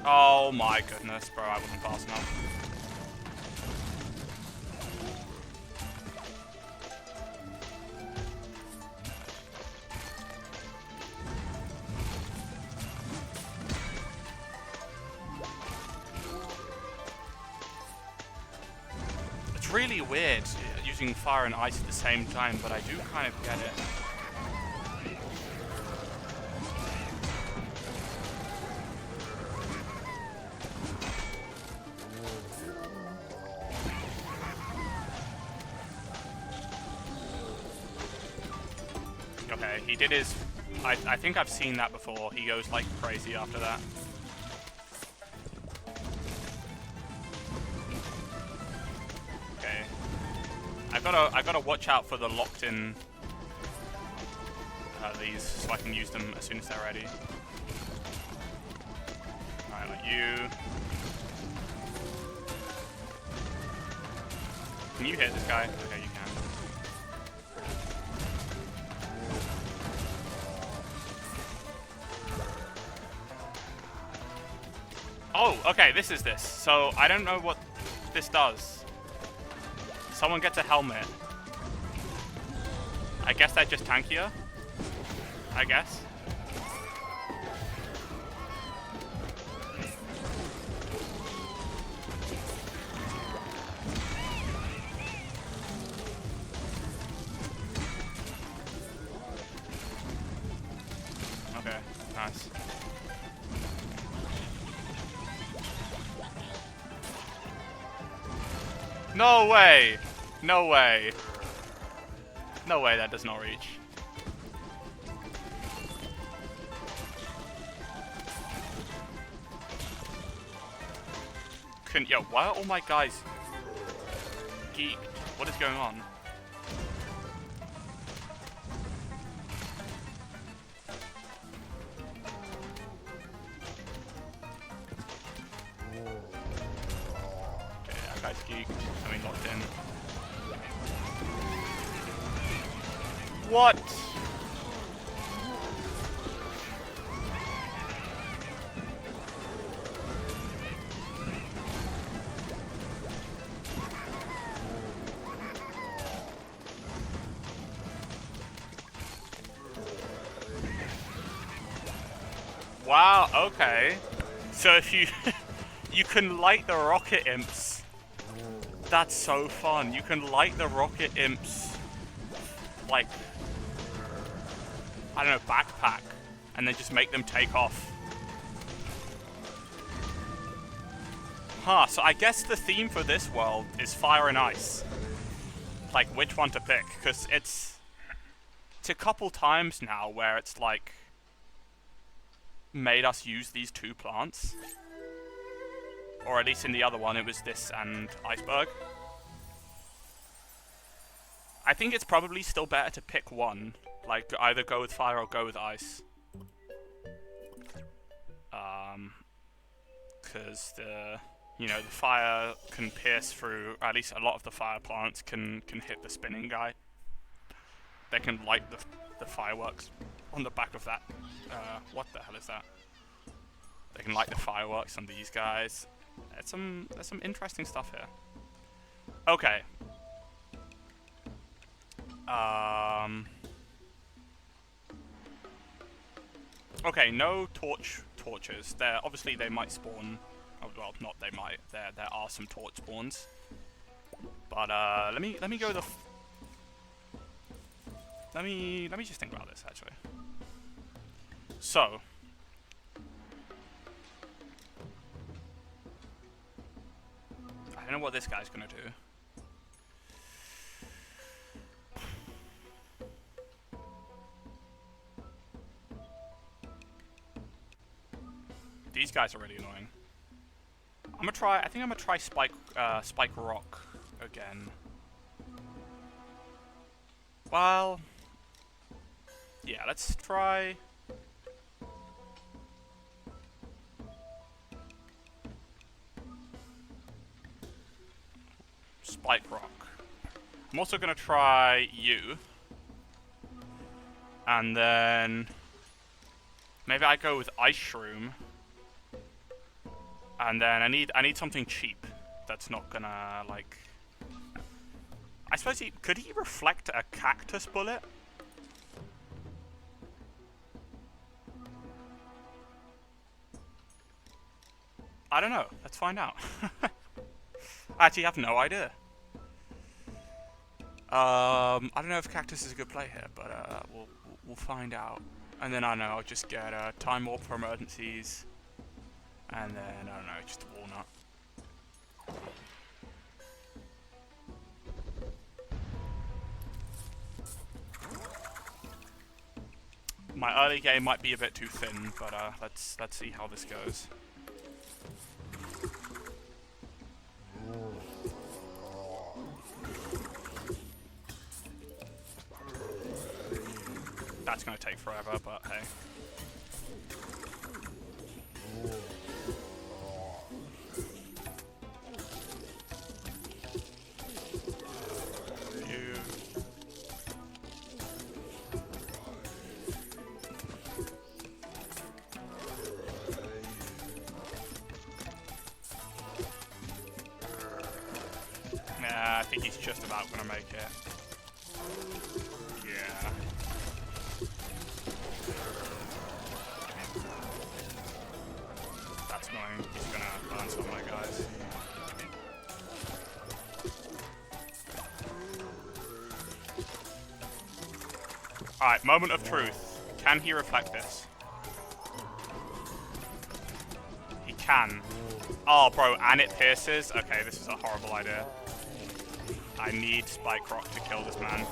Speaker 1: Oh my goodness, bro, I wasn't fast enough. It's really weird using fire and ice at the same time, but I do kind of get it. Okay, he did his... I think I've seen that before. He goes like crazy after that. Okay. I gotta watch out for the locked in these so I can use them as soon as they're ready. Alright, like you. Can you hit this guy? Okay, you can. Oh, okay, this is this. So, I don't know what this does. Someone gets a helmet. I guess they're just tankier. I guess. Okay, nice. No way! No way. No way that does not reach. Yo, why are all my guys geeked? What is going on? Okay, that guy's geeked. I mean, locked in. What? Wow, okay. So if you you can light the rocket imps. That's so fun. You can light the rocket imps like, I don't know, backpack, and then just make them take off. Huh, so I guess the theme for this world is fire and ice. Like, which one to pick, because it's a couple times now where it's like made us use these two plants. Or at least in the other one it was this and iceberg. I think it's probably still better to pick one. Like, either go with fire or go with ice. Because the fire can pierce through, at least a lot of the fire plants can hit the spinning guy. They can light the fireworks on the back of that. What the hell is that? They can light the fireworks on these guys. There's some interesting stuff here. Okay. Okay, no torches. Obviously they might spawn. Oh, well, not they might. There are some torch spawns. But let me go the. Let me just think about this actually. So. I don't know what this guy's gonna do. These guys are really annoying. I think I'm gonna try Spike Rock again. Well, yeah, let's try. Spike Rock. I'm also gonna try you. And then maybe I go with Ice Shroom. And then I need something cheap that's not gonna like. I suppose could he reflect a cactus bullet? I don't know. Let's find out. I actually have no idea. I don't know if Cactus is a good play here, but we'll find out. And then I don't know, I'll just get Time Warp for emergencies. And then, I don't know, just a Walnut. My early game might be a bit too thin, but let's see how this goes. That's gonna take forever, but hey. I think he's just about gonna make it. Yeah. That's annoying. He's gonna burn some of my guys. Alright, moment of truth. Can he reflect this? He can. Oh, bro, and it pierces? Okay, this is a horrible idea. I need Spike Rock to kill this man.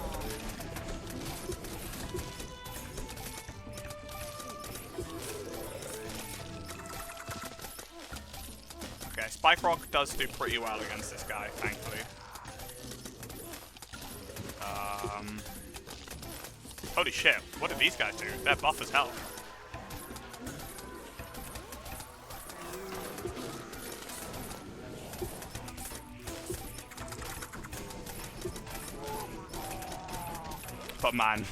Speaker 1: Okay, Spike Rock does do pretty well against this guy, thankfully. Holy shit, what do these guys do? They're buff as hell. But man,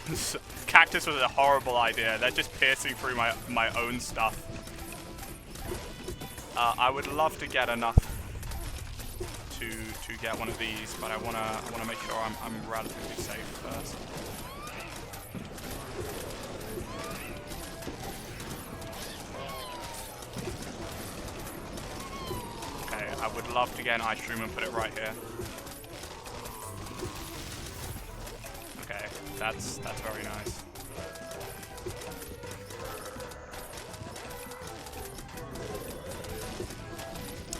Speaker 1: Cactus was a horrible idea. They're just piercing through my own stuff. I would love to get enough to get one of these, but I wanna make sure I'm relatively safe first. Okay, I would love to get an Ice Stream and put it right here. Okay, that's very nice.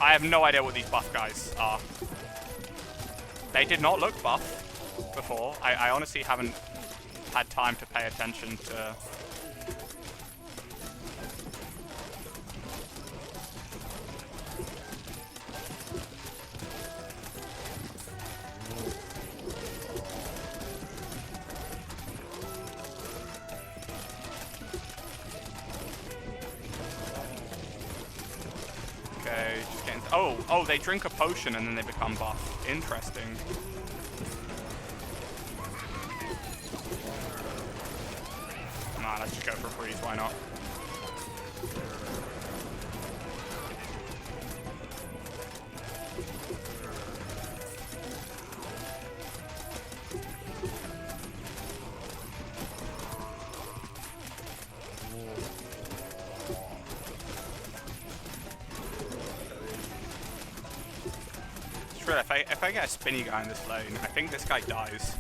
Speaker 1: I have no idea what these buff guys are. They did not look buff before. I honestly haven't had time to pay attention to... Okay, just getting... Oh, they drink a potion and then they become buff. Interesting. Nah, let's just go for a freeze, why not? If I get a spinny guy in this lane, I think this guy dies.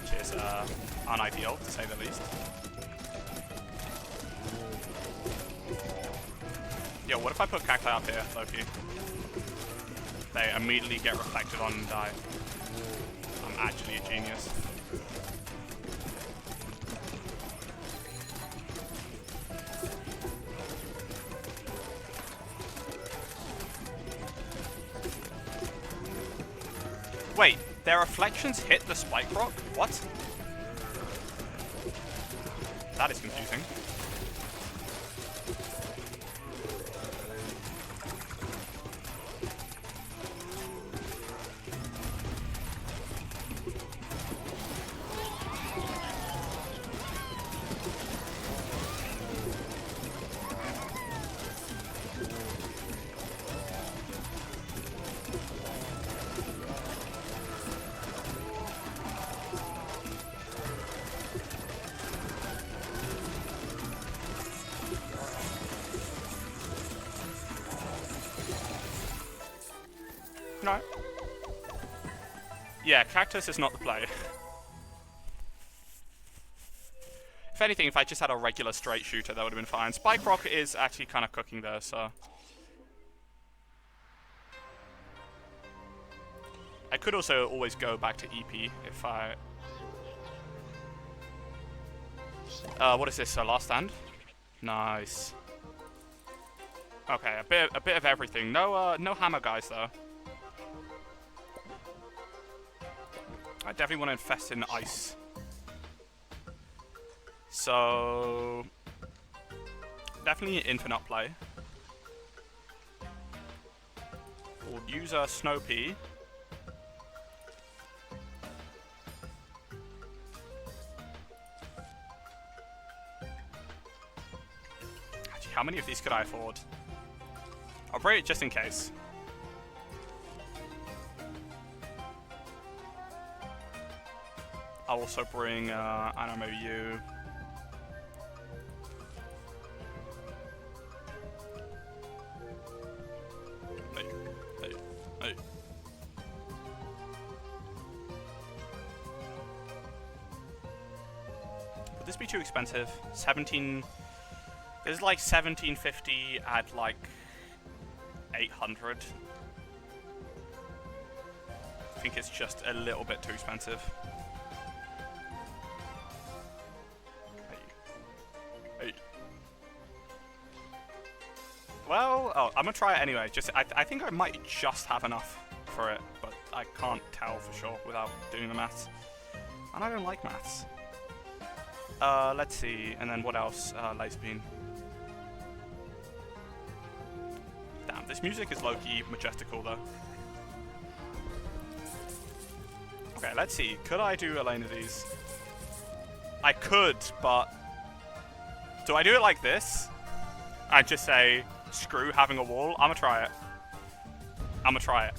Speaker 1: Which is unideal, to say the least. Yo, what if I put Cacti up here, Loki? They immediately get reflected on and die. I'm actually a genius. Wait, their reflections hit the Spike Rock? What? That is confusing. No. Yeah, cactus is not the play. If anything, if I just had a regular straight shooter, that would have been fine. Spike rocket is actually kind of cooking there, so... I could also always go back to EP if I... what is this? Last stand? Nice. Okay, a bit of everything. No, no hammer guys though. I definitely want to infest in ice. So definitely an infinite play. We'll use a snow pea. Actually, how many of these could I afford? I'll bring it just in case. I'll also bring, I don't know, maybe you. Hey. Would this be too expensive? 17. This is like 1750 at like 800. I think it's just a little bit too expensive. Hey. Well, oh, I'm gonna try it anyway. Just, I think I might just have enough for it, but I can't tell for sure without doing the maths. And I don't like maths. Let's see, and then what else? Laser beam. Damn, this music is low-key majestical though. Okay, let's see. Could I do a lane of these? I could, but do I do it like this? I just say, screw having a wall. I'm gonna try it. I'm gonna try it.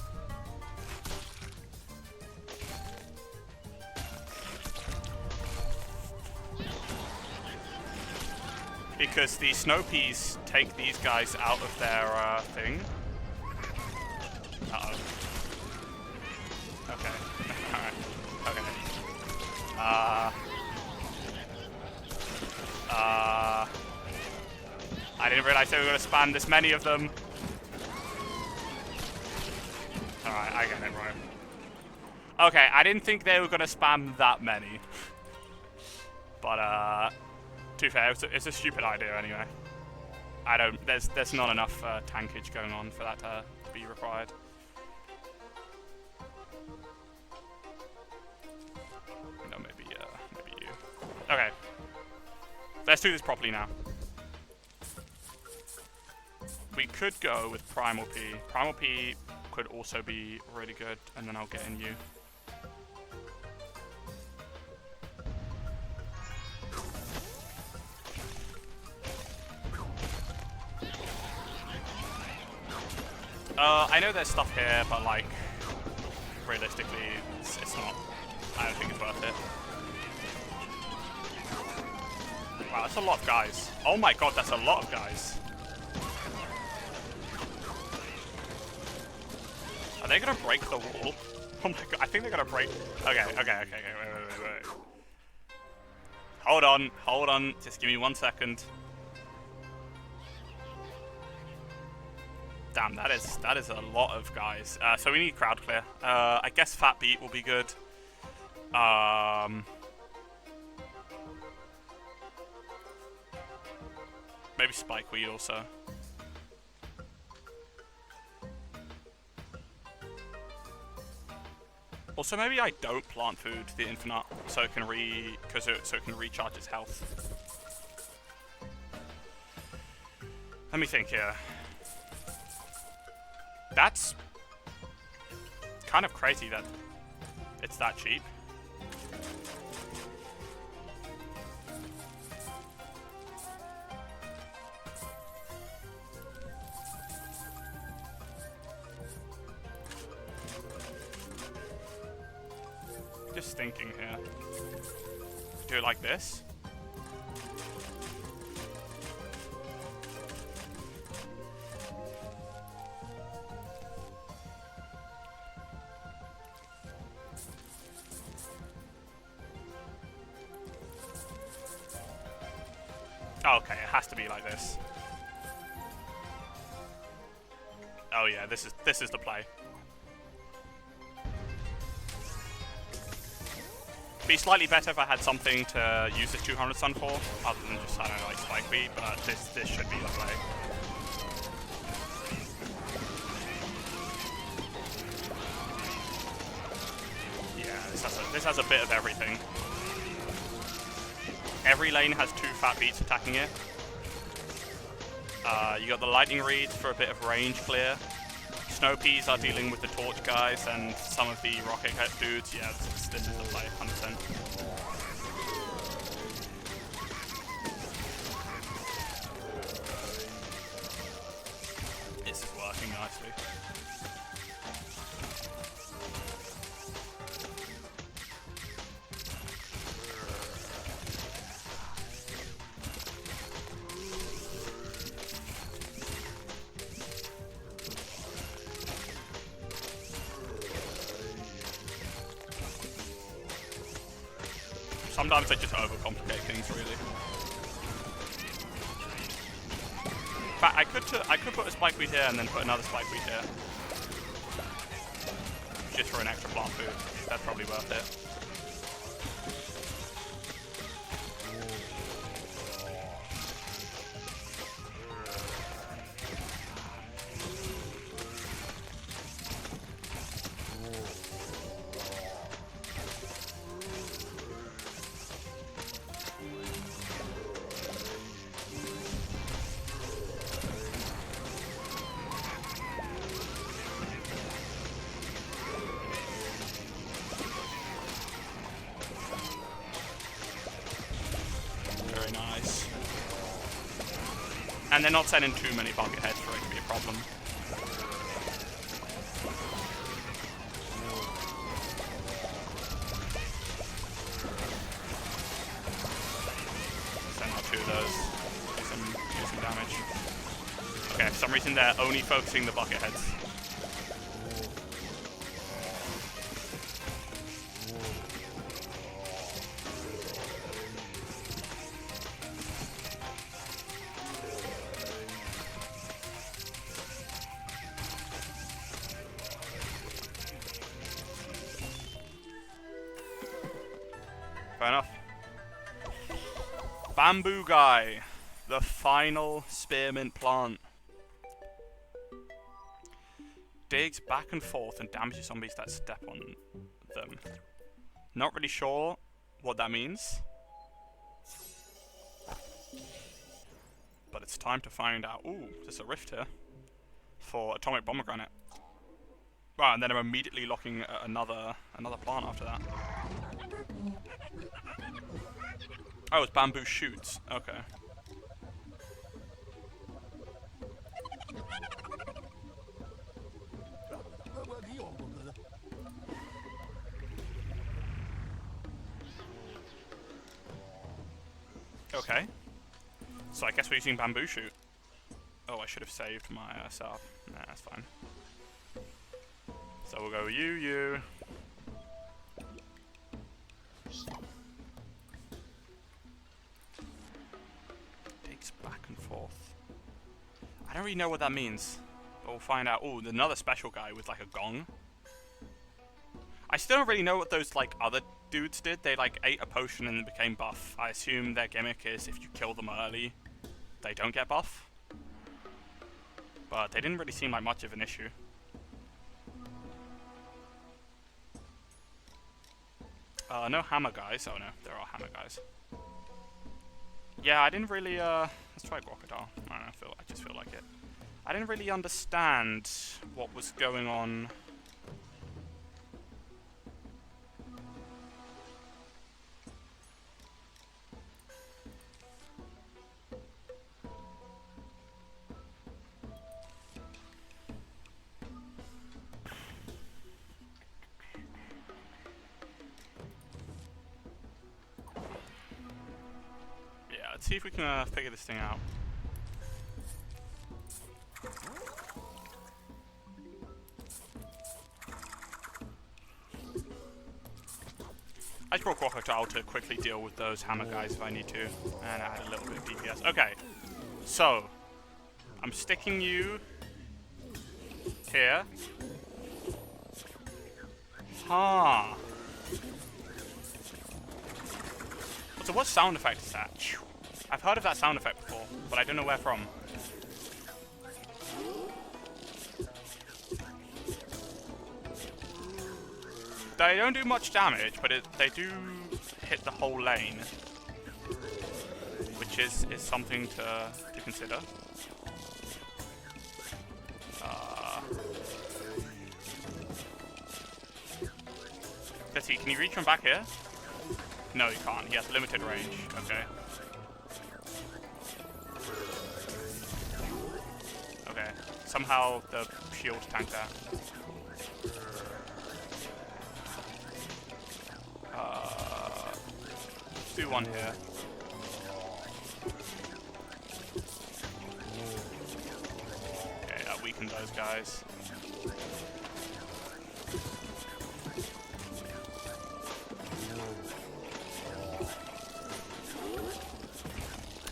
Speaker 1: Because the snow peas take these guys out of their thing. Uh-oh. Okay. Alright. Okay. I didn't realize they were going to spam this many of them. Alright, I get it, right. Okay, I didn't think they were going to spam that many. But, to be fair, it's a stupid idea anyway. There's not enough tankage going on for that to be required. No, maybe you. Okay. Let's do this properly now. We could go with Primal P. Primal P could also be really good, and then I'll get in you. I know there's stuff here, but like, realistically, it's not. I don't think it's worth it. Wow, that's a lot of guys. Oh my god, that's a lot of guys. Are they gonna break the wall? Oh my god, I think they're gonna break. Okay, wait. Hold on. Just give me 1 second. Damn, that is a lot of guys. So we need crowd clear. I guess Fat Beat will be good. Maybe Spikeweed also. Also, maybe I don't plant food to the infinite, so it can recharge its health. Let me think here. That's kind of crazy that it's that cheap. Just thinking here. Do it like this. Oh, okay, it has to be like this. Oh yeah, this is the play. Be slightly better if I had something to use this 200 stun for, other than just, I don't know, like Spike Beat, but this should be the play. Yeah, this has a bit of everything. Every lane has 2 fat beats attacking it. You got the lightning reeds for a bit of range clear. Snow peas are dealing with the torch guys and some of the rocket dudes. Yeah, this is the play, 100%. This is working nicely. Sometimes they just overcomplicate things, really. In fact, I could put a spike weed here and then put another spike weed here, just for an extra plant food. That's probably worth it. And they're not sending too many bucket heads for it to be a problem. Send out 2 of those. Do some damage. Okay, for some reason they're only focusing the bucket heads. Fair enough. Bamboo guy, the final spearmint plant. Digs back and forth and damages zombies that step on them. Not really sure what that means, but it's time to find out. Ooh, there's a rift here for atomic pomegranate. Right, and then I'm immediately locking another plant after that. Oh, it's bamboo shoots. Okay. Okay. So I guess we're using bamboo shoot. Oh, I should have saved my setup. Nah, that's fine. So we'll go you. Digs back and forth. I don't really know what that means, but we'll find out. Oh, another special guy with like a gong. I still don't really know what those like other dudes did. They like ate a potion and became buff. I assume their gimmick is if you kill them early, they don't get buff. But they didn't really seem like much of an issue. No hammer guys. Oh no, there are hammer guys. Yeah, I didn't really, let's try crocodile. I don't know, I just feel like it. I didn't really understand what was going on. Let's see if we can figure this thing out. I just brought Crocodile to quickly deal with those hammer guys if I need to, and add a little bit of DPS. Okay, so I'm sticking you here. Huh. So what sound effect is that? I've heard of that sound effect before, but I don't know where from. They don't do much damage, but they do hit the whole lane, which is something to consider. Let's see, can you reach from back here? No, you can't. He has limited range. Okay. Okay. Somehow the shield tanked that. Do one here. Okay, that weakened those guys.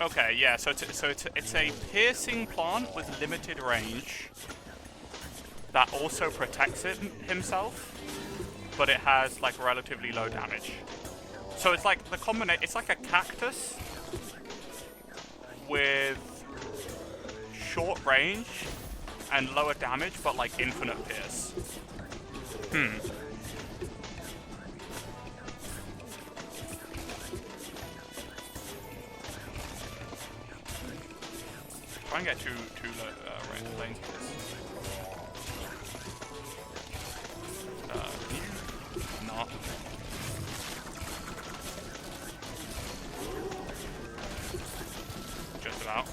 Speaker 1: Okay, yeah, so it's a piercing plant with limited range that also protects himself, but it has like relatively low damage. So it's like the combination. It's like a cactus with short range and lower damage, but like infinite pierce. Try and get two lanes with this. Can you not? Just about.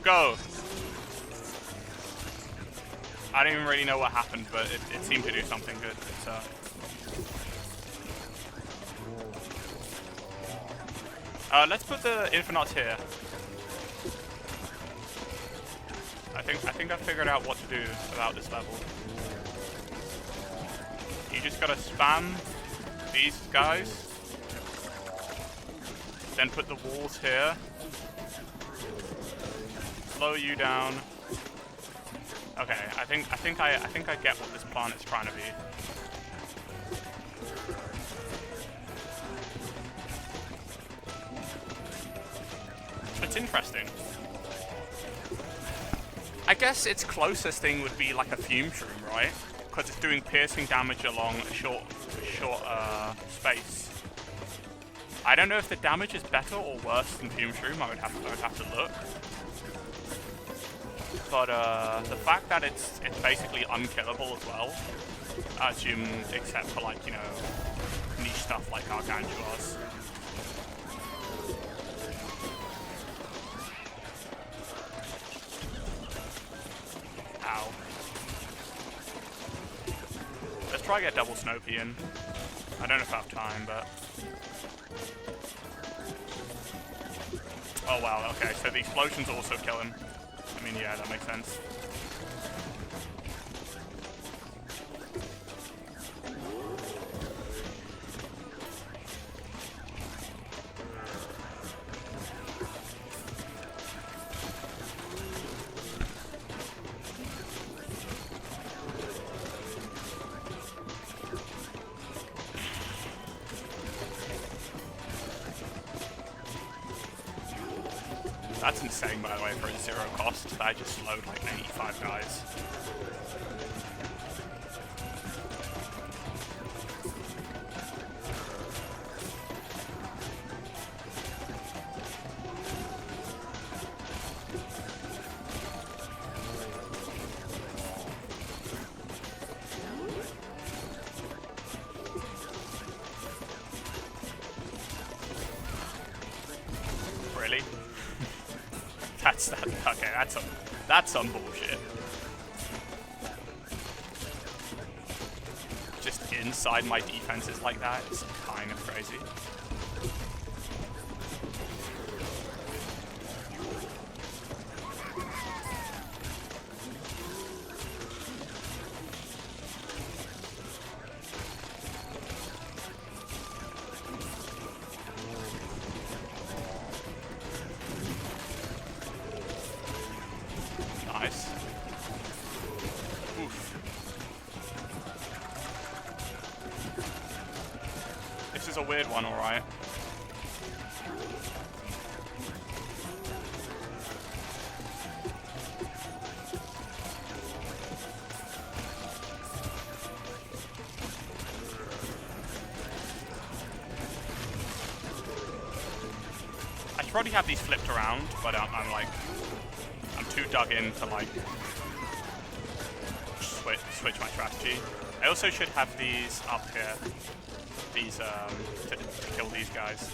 Speaker 1: Go! I don't even really know what happened, but it seemed to do something good. So. Let's put the Infinauts here. I think I figured out what to do about this level. You just gotta spam these guys, then put the walls here. Slow you down. Okay, I think I get what this plant is trying to be. It's interesting. I guess its closest thing would be like a fume shroom, right? Because it's doing piercing damage along a short space. I don't know if the damage is better or worse than fume shroom. I would have to look. But the fact that it's basically unkillable as well, I assume, except for like, you know, niche stuff like Gargantuars. Ow. Let's try to get double Snopey in. I don't know if I have time, but... Oh wow, okay, so the explosions also kill him. I mean, yeah, that makes sense. That's insane, by the way, for a zero cost. I just slowed like 85 guys. Really? Okay, that's some bullshit. Just inside my defenses like that is kind of crazy. Nice. Oof. This is a weird one, alright. I should probably have these flipped around, but I'm too dug in to like switch my strategy. I also should have these up here, these to kill these guys.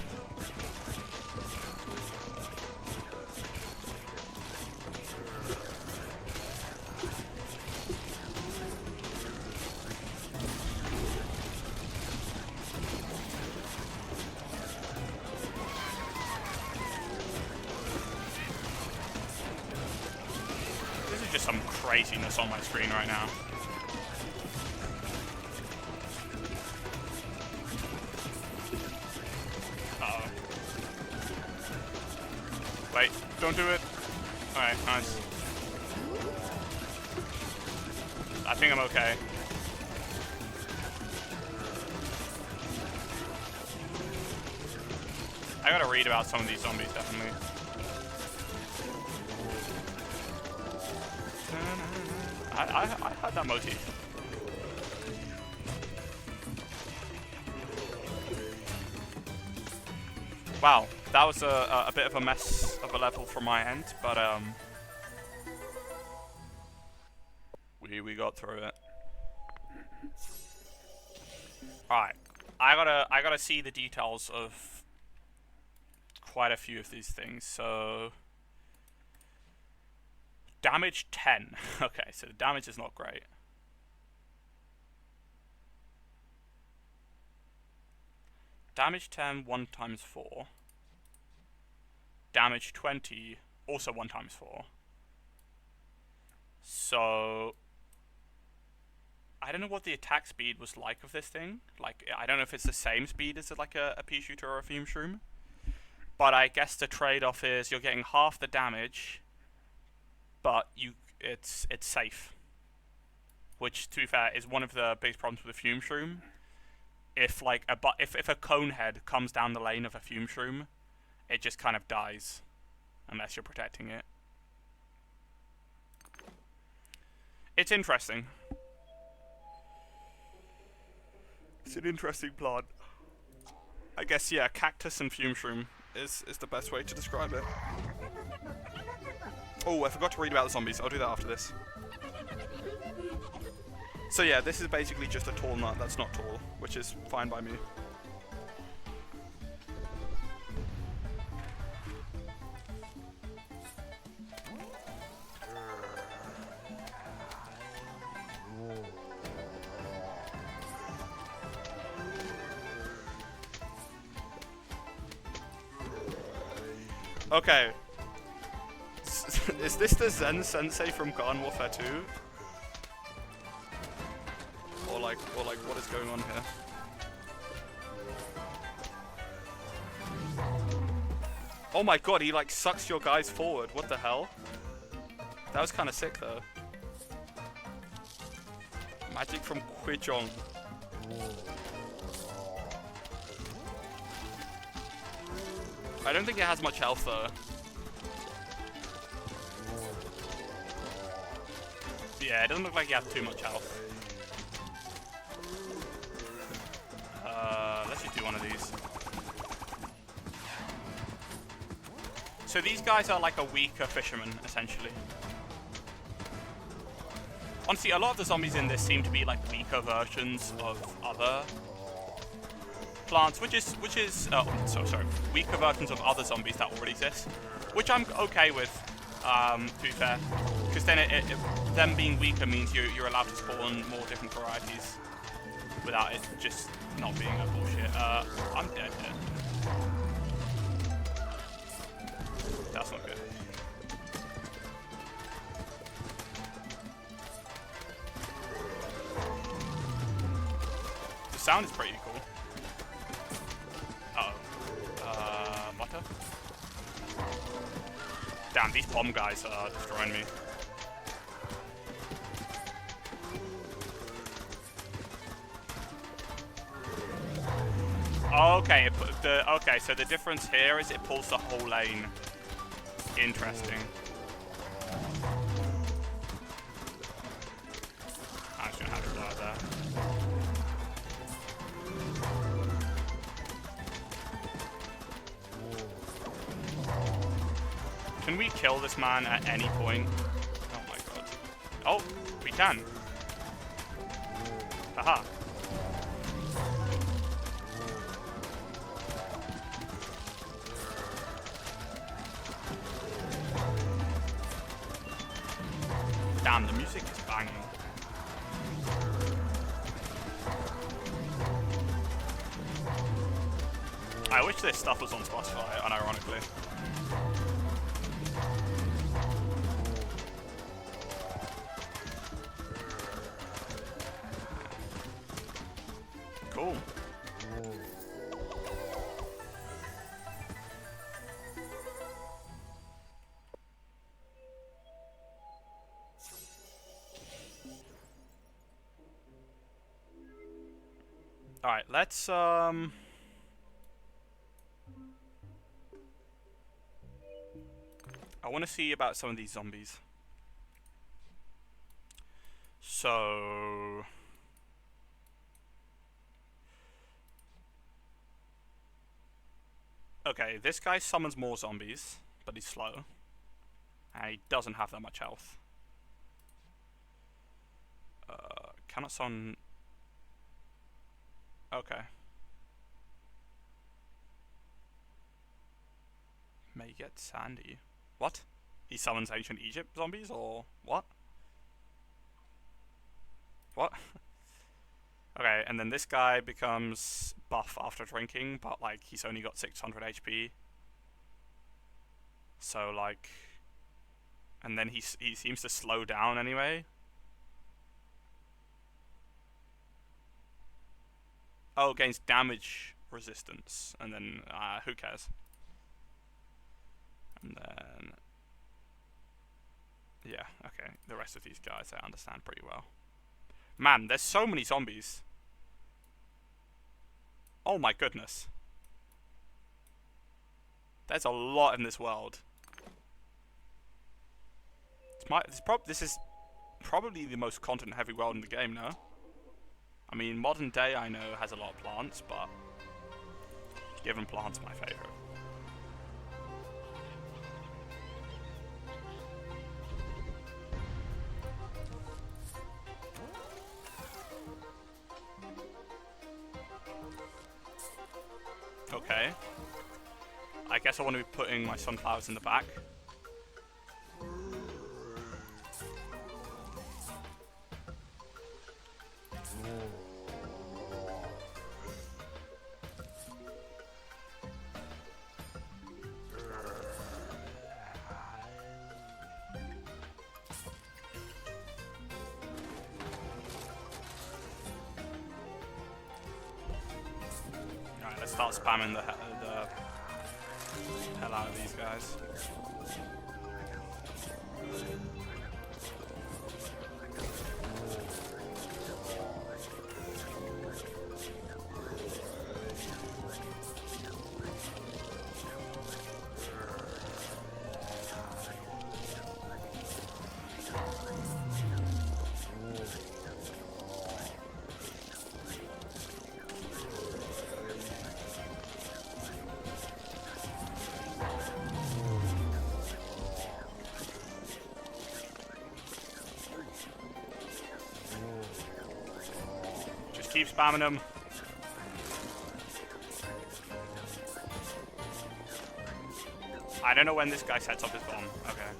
Speaker 1: Just some craziness on my screen right now. Uh-oh. Wait, don't do it. Alright, nice. I think I'm okay. I gotta read about some of these zombies, definitely. I had that motif. Wow, that was a bit of a mess of a level from my end, but we got through it. Alright, I gotta see the details of quite a few of these things. So damage 10. Okay, so the damage is not great. Damage 10, 1 times 4. Damage 20, also 1 times 4. So I don't know what the attack speed was like of this thing. Like, I don't know if it's the same speed as like a pea shooter or a fume shroom. But I guess the trade-off is you're getting half the damage, but it's safe, which, to be fair, is one of the biggest problems with a fume shroom. If like if a cone head comes down the lane of a fume shroom, it just kind of dies unless you're protecting it. It's interesting. It's an interesting plant. I guess, yeah, cactus and fume shroom is the best way to describe it. Oh, I forgot to read about the zombies. I'll do that after this. So yeah, this is basically just a tall nut that's not tall, which is fine by me. Okay. Is this the Zen Sensei from Garden Warfare 2? Or like what is going on here? Oh my god, he like sucks your guys forward. What the hell? That was kind of sick though. Magic from Quijong. I don't think it has much health though. Yeah, it doesn't look like you have too much health. Let's just do one of these. So these guys are like a weaker fisherman, essentially. Honestly, a lot of the zombies in this seem to be like weaker versions of other plants, which is weaker versions of other zombies that already exist, which I'm okay with, to be fair, because then them being weaker means you're allowed to spawn more different varieties, without it just not being a bullshit. I'm dead here. That's not good. The sound is pretty cool. Uh-oh. Butter? Damn, these bomb guys are destroying me. Okay, okay, so the difference here is it pulls the whole lane. Interesting. I should have it die there. Can we kill this man at any point? Oh my god. Oh, we can. Haha. Damn, the music is banging. I wish this stuff was on Spotify, unironically. Cool. Alright, let's I want to see about some of these zombies. So okay, this guy summons more zombies, but he's slow. And he doesn't have that much health. Cannot summon... Okay. May get Sandy. What? He summons ancient Egypt zombies, or what? What? Okay, and then this guy becomes buff after drinking, but like he's only got 600 HP. So like, and then he seems to slow down anyway. Oh, gains damage resistance, and then who cares? And then yeah, okay. The rest of these guys I understand pretty well. Man, there's so many zombies. Oh my goodness. There's a lot in this world. This is probably the most content-heavy world in the game, no? I mean, modern day I know has a lot of plants, but given plants my favorite. Okay. I guess I want to be putting my sunflowers in the back. Alright, let's start spamming the hell out of these guys. Keep spamming them. I don't know when this guy sets off his bomb. Okay.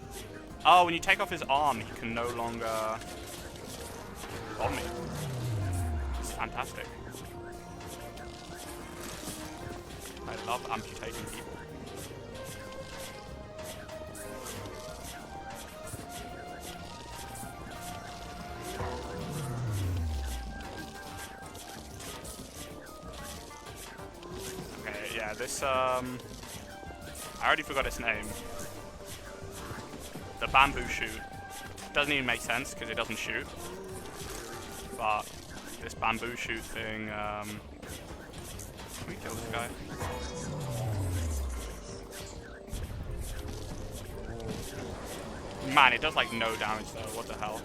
Speaker 1: Oh, when you take off his arm, he can no longer bomb me. It's Fantastic. I love amputating people. Okay, yeah, this, I already forgot its name. The bamboo shoot. Doesn't even make sense because it doesn't shoot. But this bamboo shoot thing, can we kill this guy? Man, it does like no damage though, what the hell?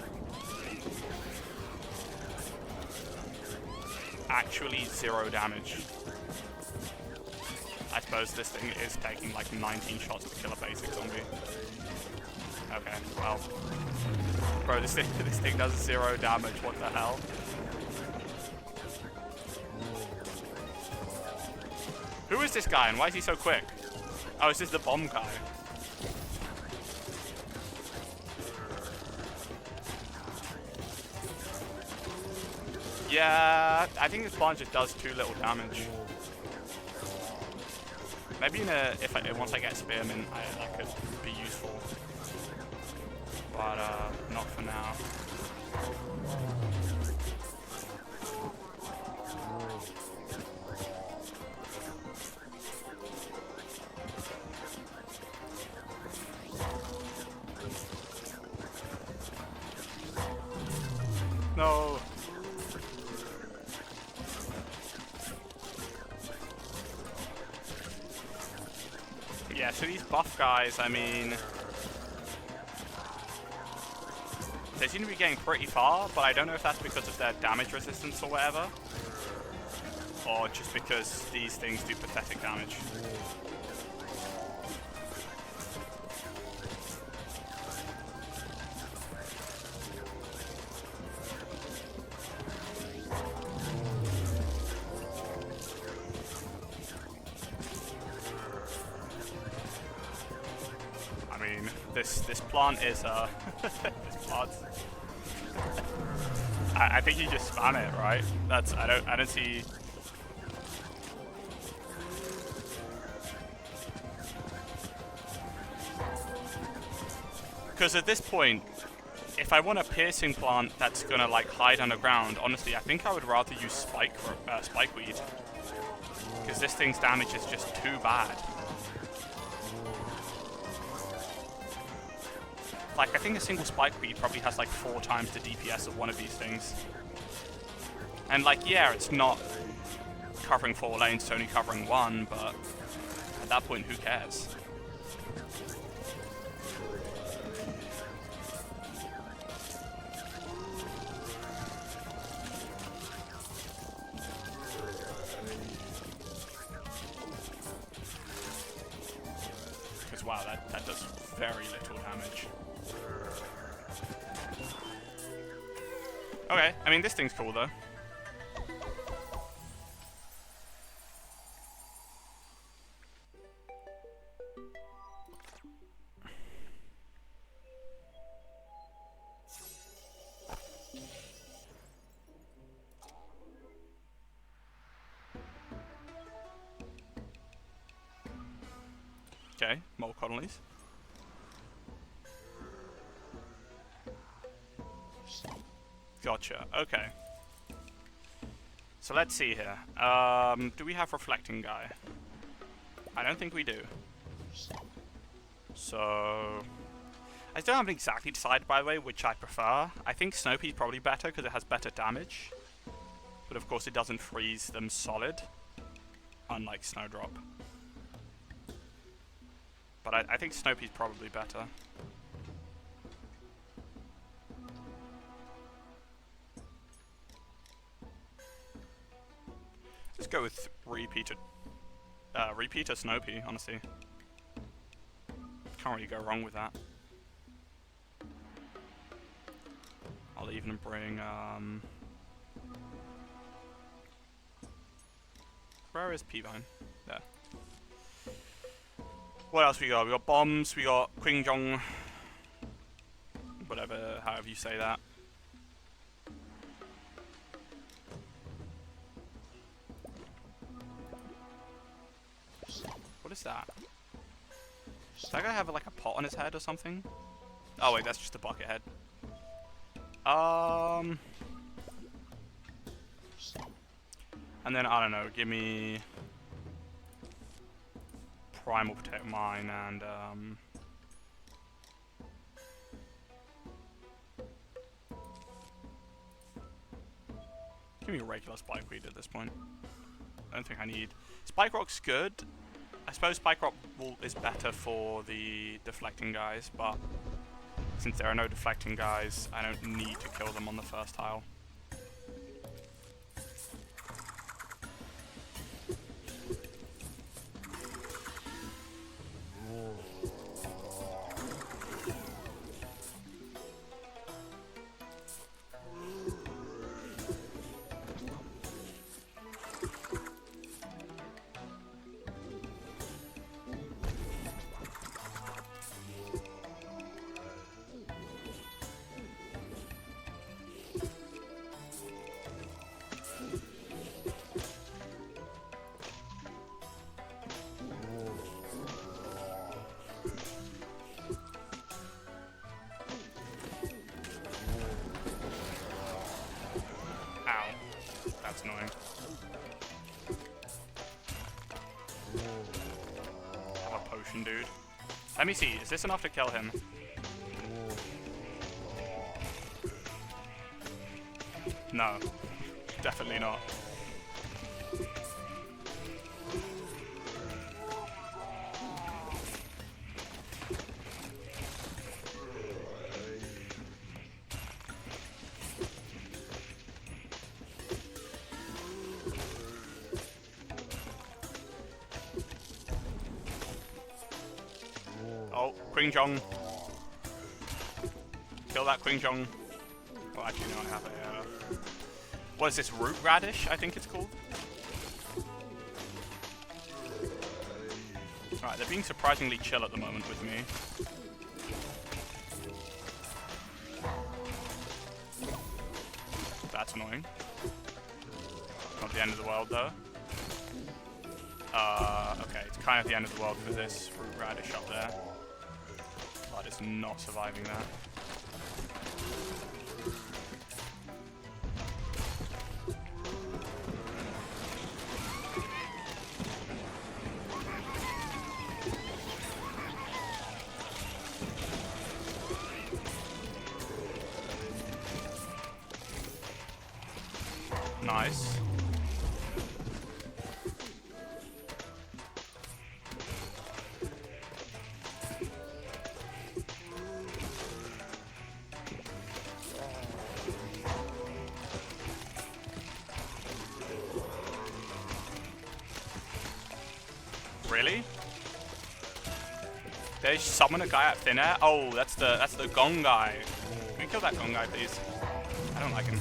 Speaker 1: Actually 0 damage. I suppose this thing is taking like 19 shots to kill a basic zombie. Okay, well. Bro, this thing does 0 damage, what the hell? Who is this guy and why is he so quick? Oh, is this the bomb guy? Yeah, I think this plant just does too little damage. Maybe once I get Spearmint, that could be useful. But not for now. No. Yeah, so these buff guys, I mean, they seem to be getting pretty far, but I don't know if that's because of their damage resistance or whatever, or just because these things do pathetic damage. This plant is this plant. I think you just spam it, right? I don't see. Because at this point, if I want a piercing plant that's gonna like hide underground, honestly, I think I would rather use spikeweed. Because this thing's damage is just too bad. Like, I think a single spikeweed probably has like 4 times the DPS of one of these things. And like, yeah, it's not covering 4 lanes, it's only covering 1, but at that point, who cares? Because wow, that does very little damage. Okay, I mean, this thing's cool, though. Okay, more colonies. Gotcha, okay. So let's see here. Do we have Reflecting Guy? I don't think we do. So I still haven't exactly decided, by the way, which I prefer. I think Snoopy's probably better because it has better damage. But of course it doesn't freeze them solid, unlike Snowdrop. But I think Snoopy's probably better. Let's go with repeater Snoopy, honestly. Can't really go wrong with that. I'll even bring, where is P-Vine? There. What else we got? We got bombs, we got Qingjong, whatever, however you say that. What is that? Does that guy have like a pot on his head or something? Oh wait, that's just a bucket head. And then, I don't know, give me Primal Protect Mine and, give me a regular Spike Weed at this point. I don't think I need... Spike Rock's good. I suppose Spike Rock is better for the deflecting guys, but since there are no deflecting guys, I don't need to kill them on the first tile. Annoying. Have a potion, dude. Let me see. Is this enough to kill him? No. Definitely not. Oh, Queen Jong. Kill that Queen Jong. Well, actually, no, I have a... what is this? Root Radish, I think it's called? Alright, they're being surprisingly chill at the moment with me. That's annoying. Not the end of the world, though. Okay, it's kind of the end of the world for this Root Radish up there. But it's not surviving that. Nice. Really? They summon a guy at thin air? Oh, that's the Gong guy. Can we kill that Gong guy, please? I don't like him.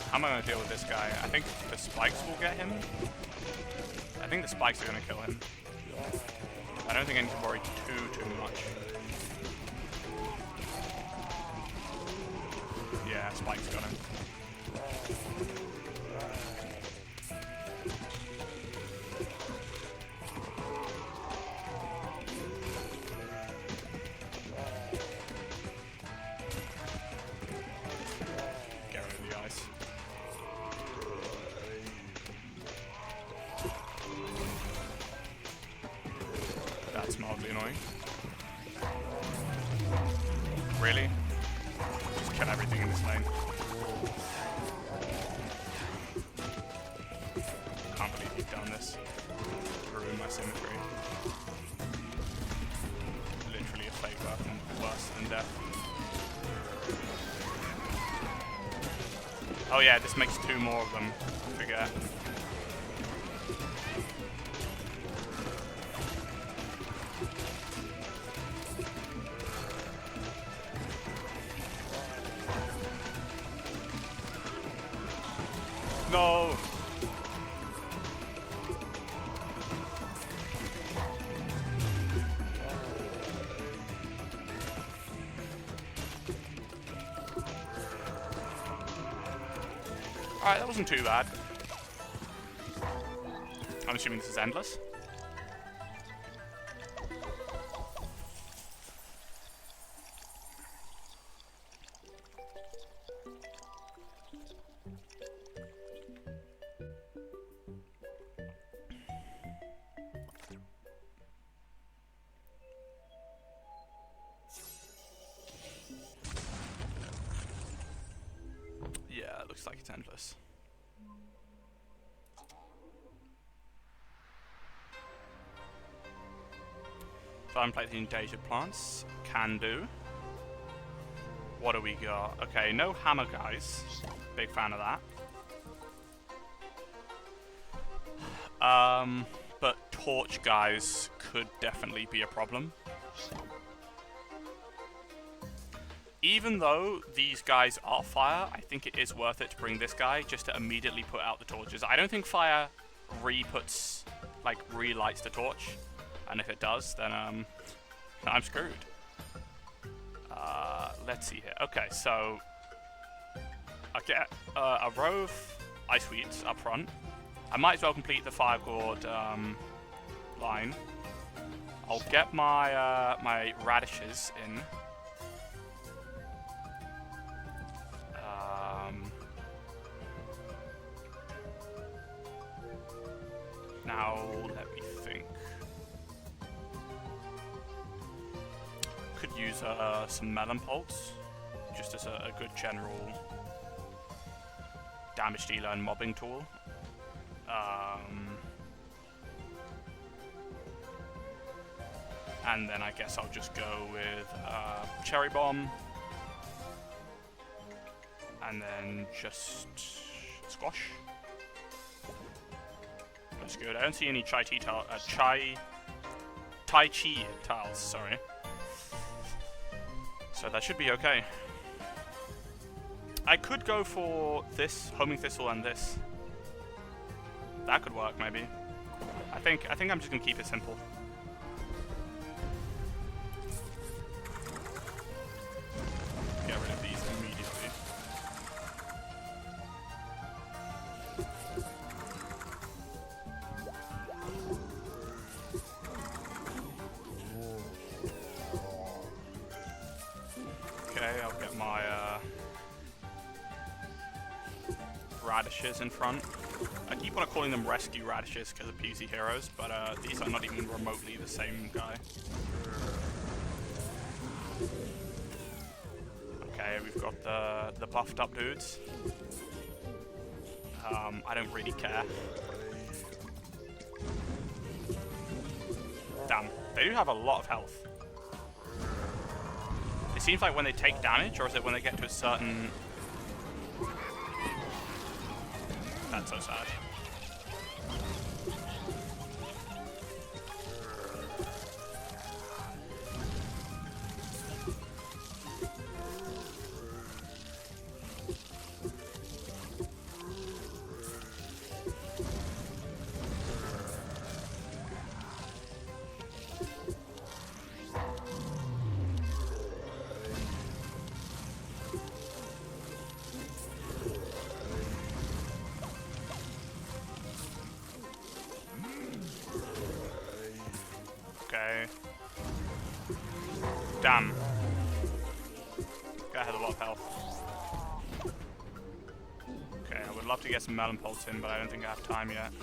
Speaker 1: How am I going to deal with this guy? I think the spikes will get him. I think the spikes are going to kill him. I don't think I need to worry too much. Yeah, spikes got him. That's mildly annoying. Really? Just kill everything in this lane. Can't believe you've done this. Ruin my symmetry. Literally a fake weapon, worse than death. Oh yeah, this makes 2 more of them. I forget. No! Alright, that wasn't too bad. I'm assuming this is endless. Yeah, it looks like it's endless. So I'm playing the endangered plants. Can do. What do we got? Okay, no hammer guys. Big fan of that. But torch guys could definitely be a problem. Even though these guys are fire, I think it is worth it to bring this guy just to immediately put out the torches. I don't think fire relights the torch, and if it does, then I'm screwed. Let's see here. Okay, so I get a row of ice weeds up front. I might as well complete the fire gourd line. I'll get my my radishes in. Now, let me think. Could use some melon pulse, just as a good general damage dealer and mobbing tool. And then I guess I'll just go with cherry bomb, and then just squash. That's good. I don't see any Tai Chi tiles, sorry. So that should be okay. I could go for this, homing thistle, and this. That could work, maybe. I think I'm just gonna keep it simple. Get rid of these immediately. Okay, I'll get my radishes in front. I keep on calling them rescue radishes because of PvZ heroes, but these are not even remotely the same guy. Okay, we've got the buffed up dudes. I don't really care. Damn, they do have a lot of health. It seems like when they take damage, or is it when they get to a certain... That's so sad. Damn. Guy had a lot of health. Okay, I would love to get some melon pulse in, but I don't think I have time yet.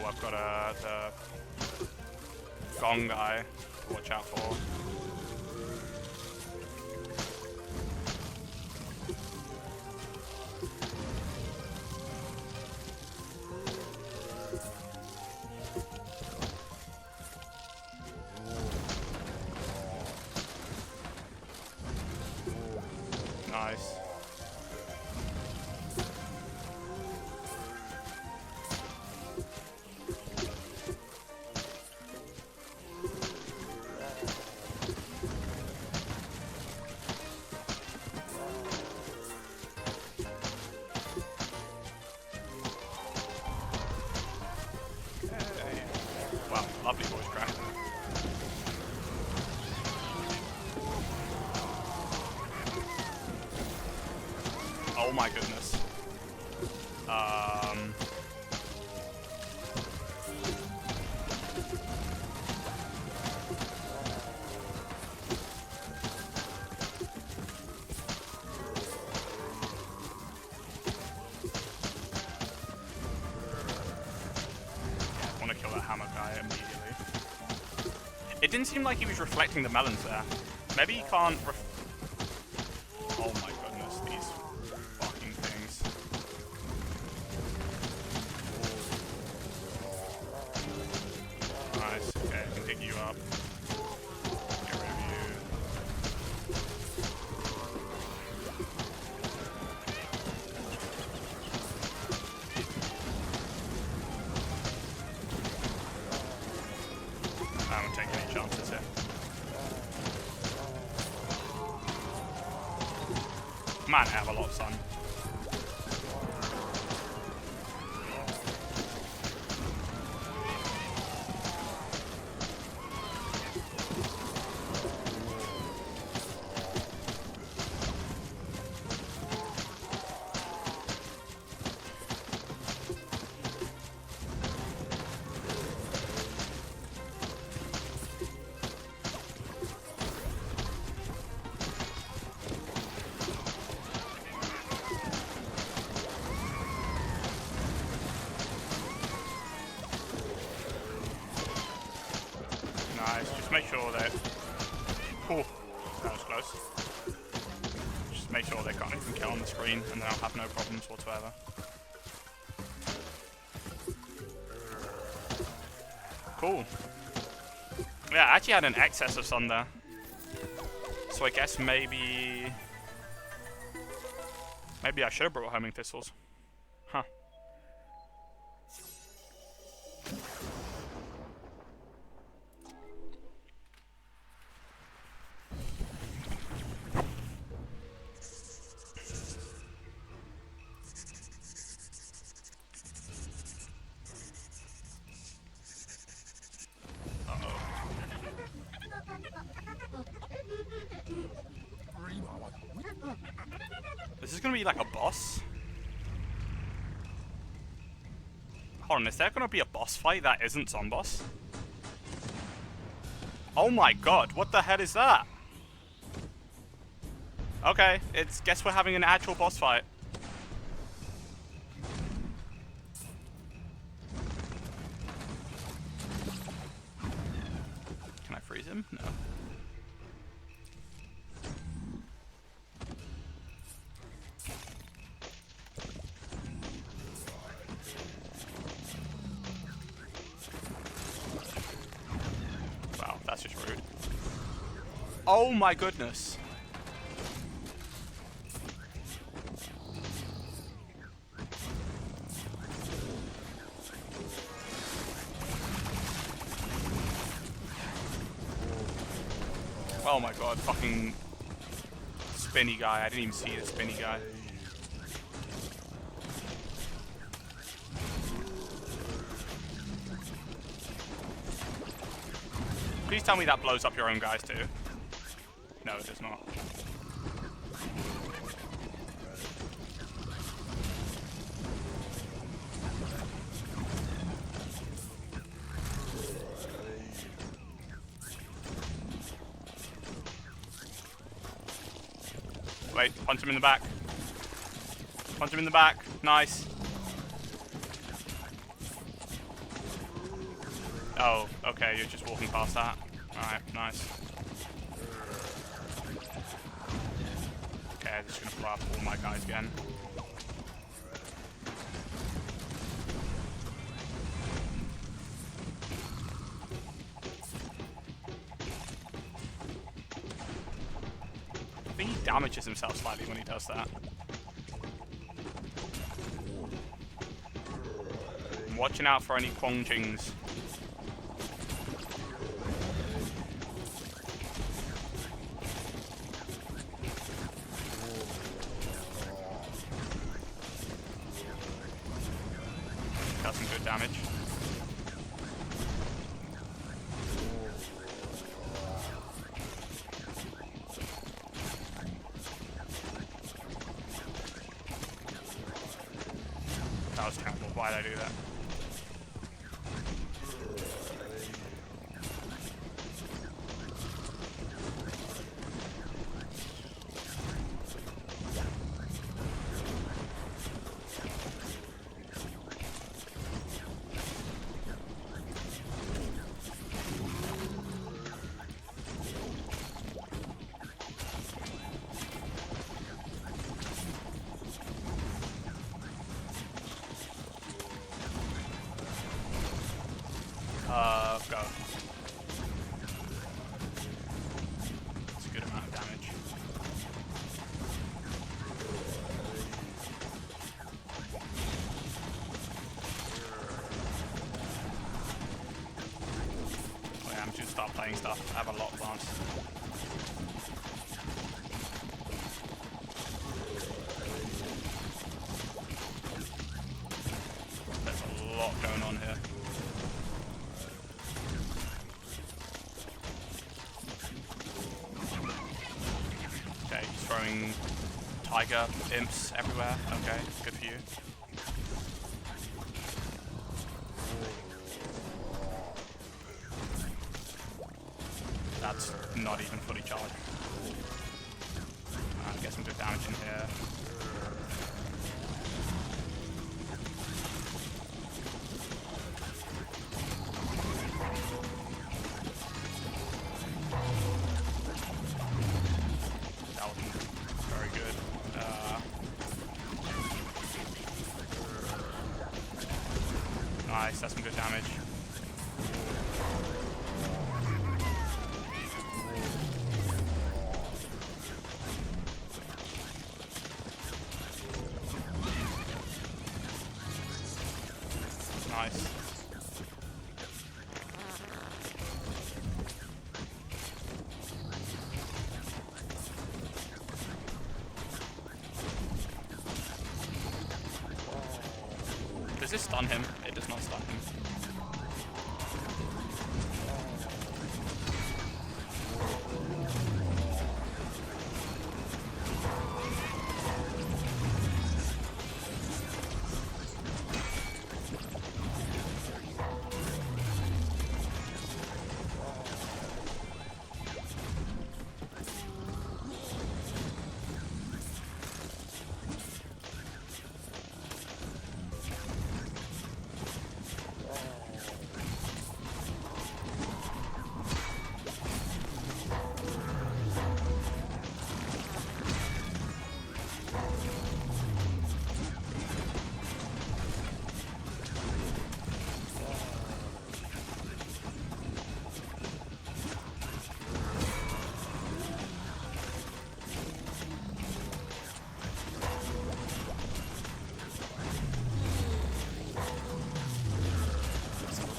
Speaker 1: I've got the gong guy to watch out for. It didn't seem like he was reflecting the melons there. Maybe he can't oh my goodness, these fucking things. Nice, okay, I can dig you up. Get rid of you. I don't take any chances here. Might have a lot of sun. Just make sure that... Oh, that was close. Just make sure they can't even kill on the screen, and then I'll have no problems whatsoever. Cool. Yeah, I actually had an excess of sun there. So I guess maybe I should have brought homing thistles. Huh. This is gonna be like a boss. Hold on, is there gonna be a boss fight that isn't Zomboss? Oh my god, what the hell is that? Okay, guess we're having an actual boss fight. Can I freeze him? No. That's just rude. Oh my goodness. Oh my god, fucking spinny guy. I didn't even see the spinny guy. Please tell me that blows up your own guys too. No, it does not. Wait, punch him in the back. Punch him in the back. Nice. Oh, okay, you're just walking past that. Alright, nice. Okay, just gonna blow up all my guys again. I think he damages himself slightly when he does that. I'm watching out for any Quangjings. Got some good damage. That was terrible. Why did I do that? Go. That's a good amount of damage. Oh yeah, I'm just gonna start playing stuff. I have a lot planned. There's a lot going on here. Okay, he's throwing tiger imps everywhere. Okay, good for you. That's not even fully charged. Get some good damage in here. That was very good. Nice, that's some good damage. Nice. Does this stun him? It does not stun him.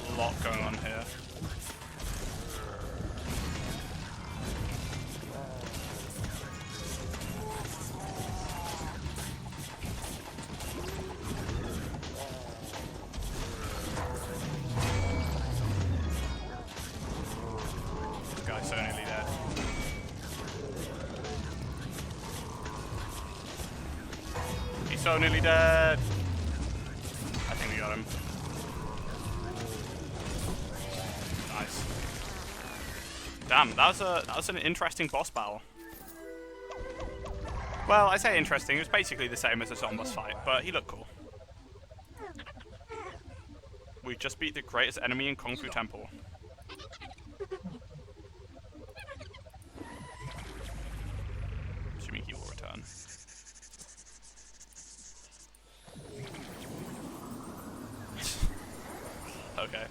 Speaker 1: A lot going on here. This guy's so nearly dead. He's so nearly dead. I think we got him. Nice. Damn, that was an interesting boss battle. Well, I say interesting, it was basically the same as a Zombos fight, but he looked cool. We just beat the greatest enemy in Kongfu Temple. Assuming he will return. Okay.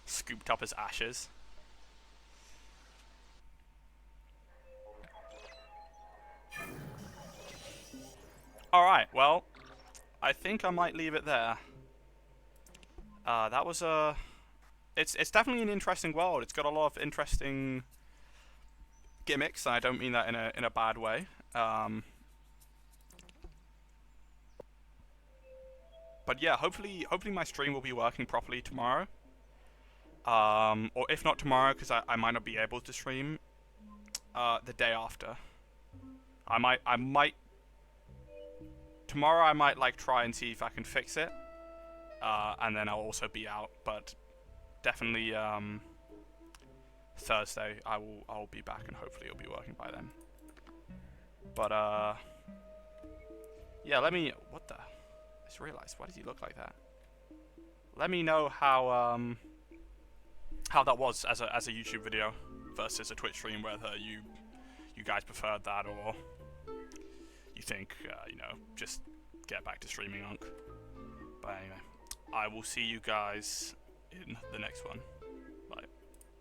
Speaker 1: Scooped up his ashes. Alright, well, I think I might leave it there. That was a... It's definitely an interesting world. It's got a lot of interesting gimmicks, and I don't mean that in a bad way. But yeah, hopefully my stream will be working properly tomorrow. Or if not tomorrow, because I might not be able to stream, the day after. I might tomorrow I might like try and see if I can fix it, and then I'll also be out. But definitely Thursday I'll be back, and hopefully it'll be working by then. But yeah, let me what the. I just realized, why does he look like that? Let me know how that was as a YouTube video versus a Twitch stream, whether you guys preferred that or you think you know, just get back to streaming Unk. But anyway, I will see you guys in the next one. Bye.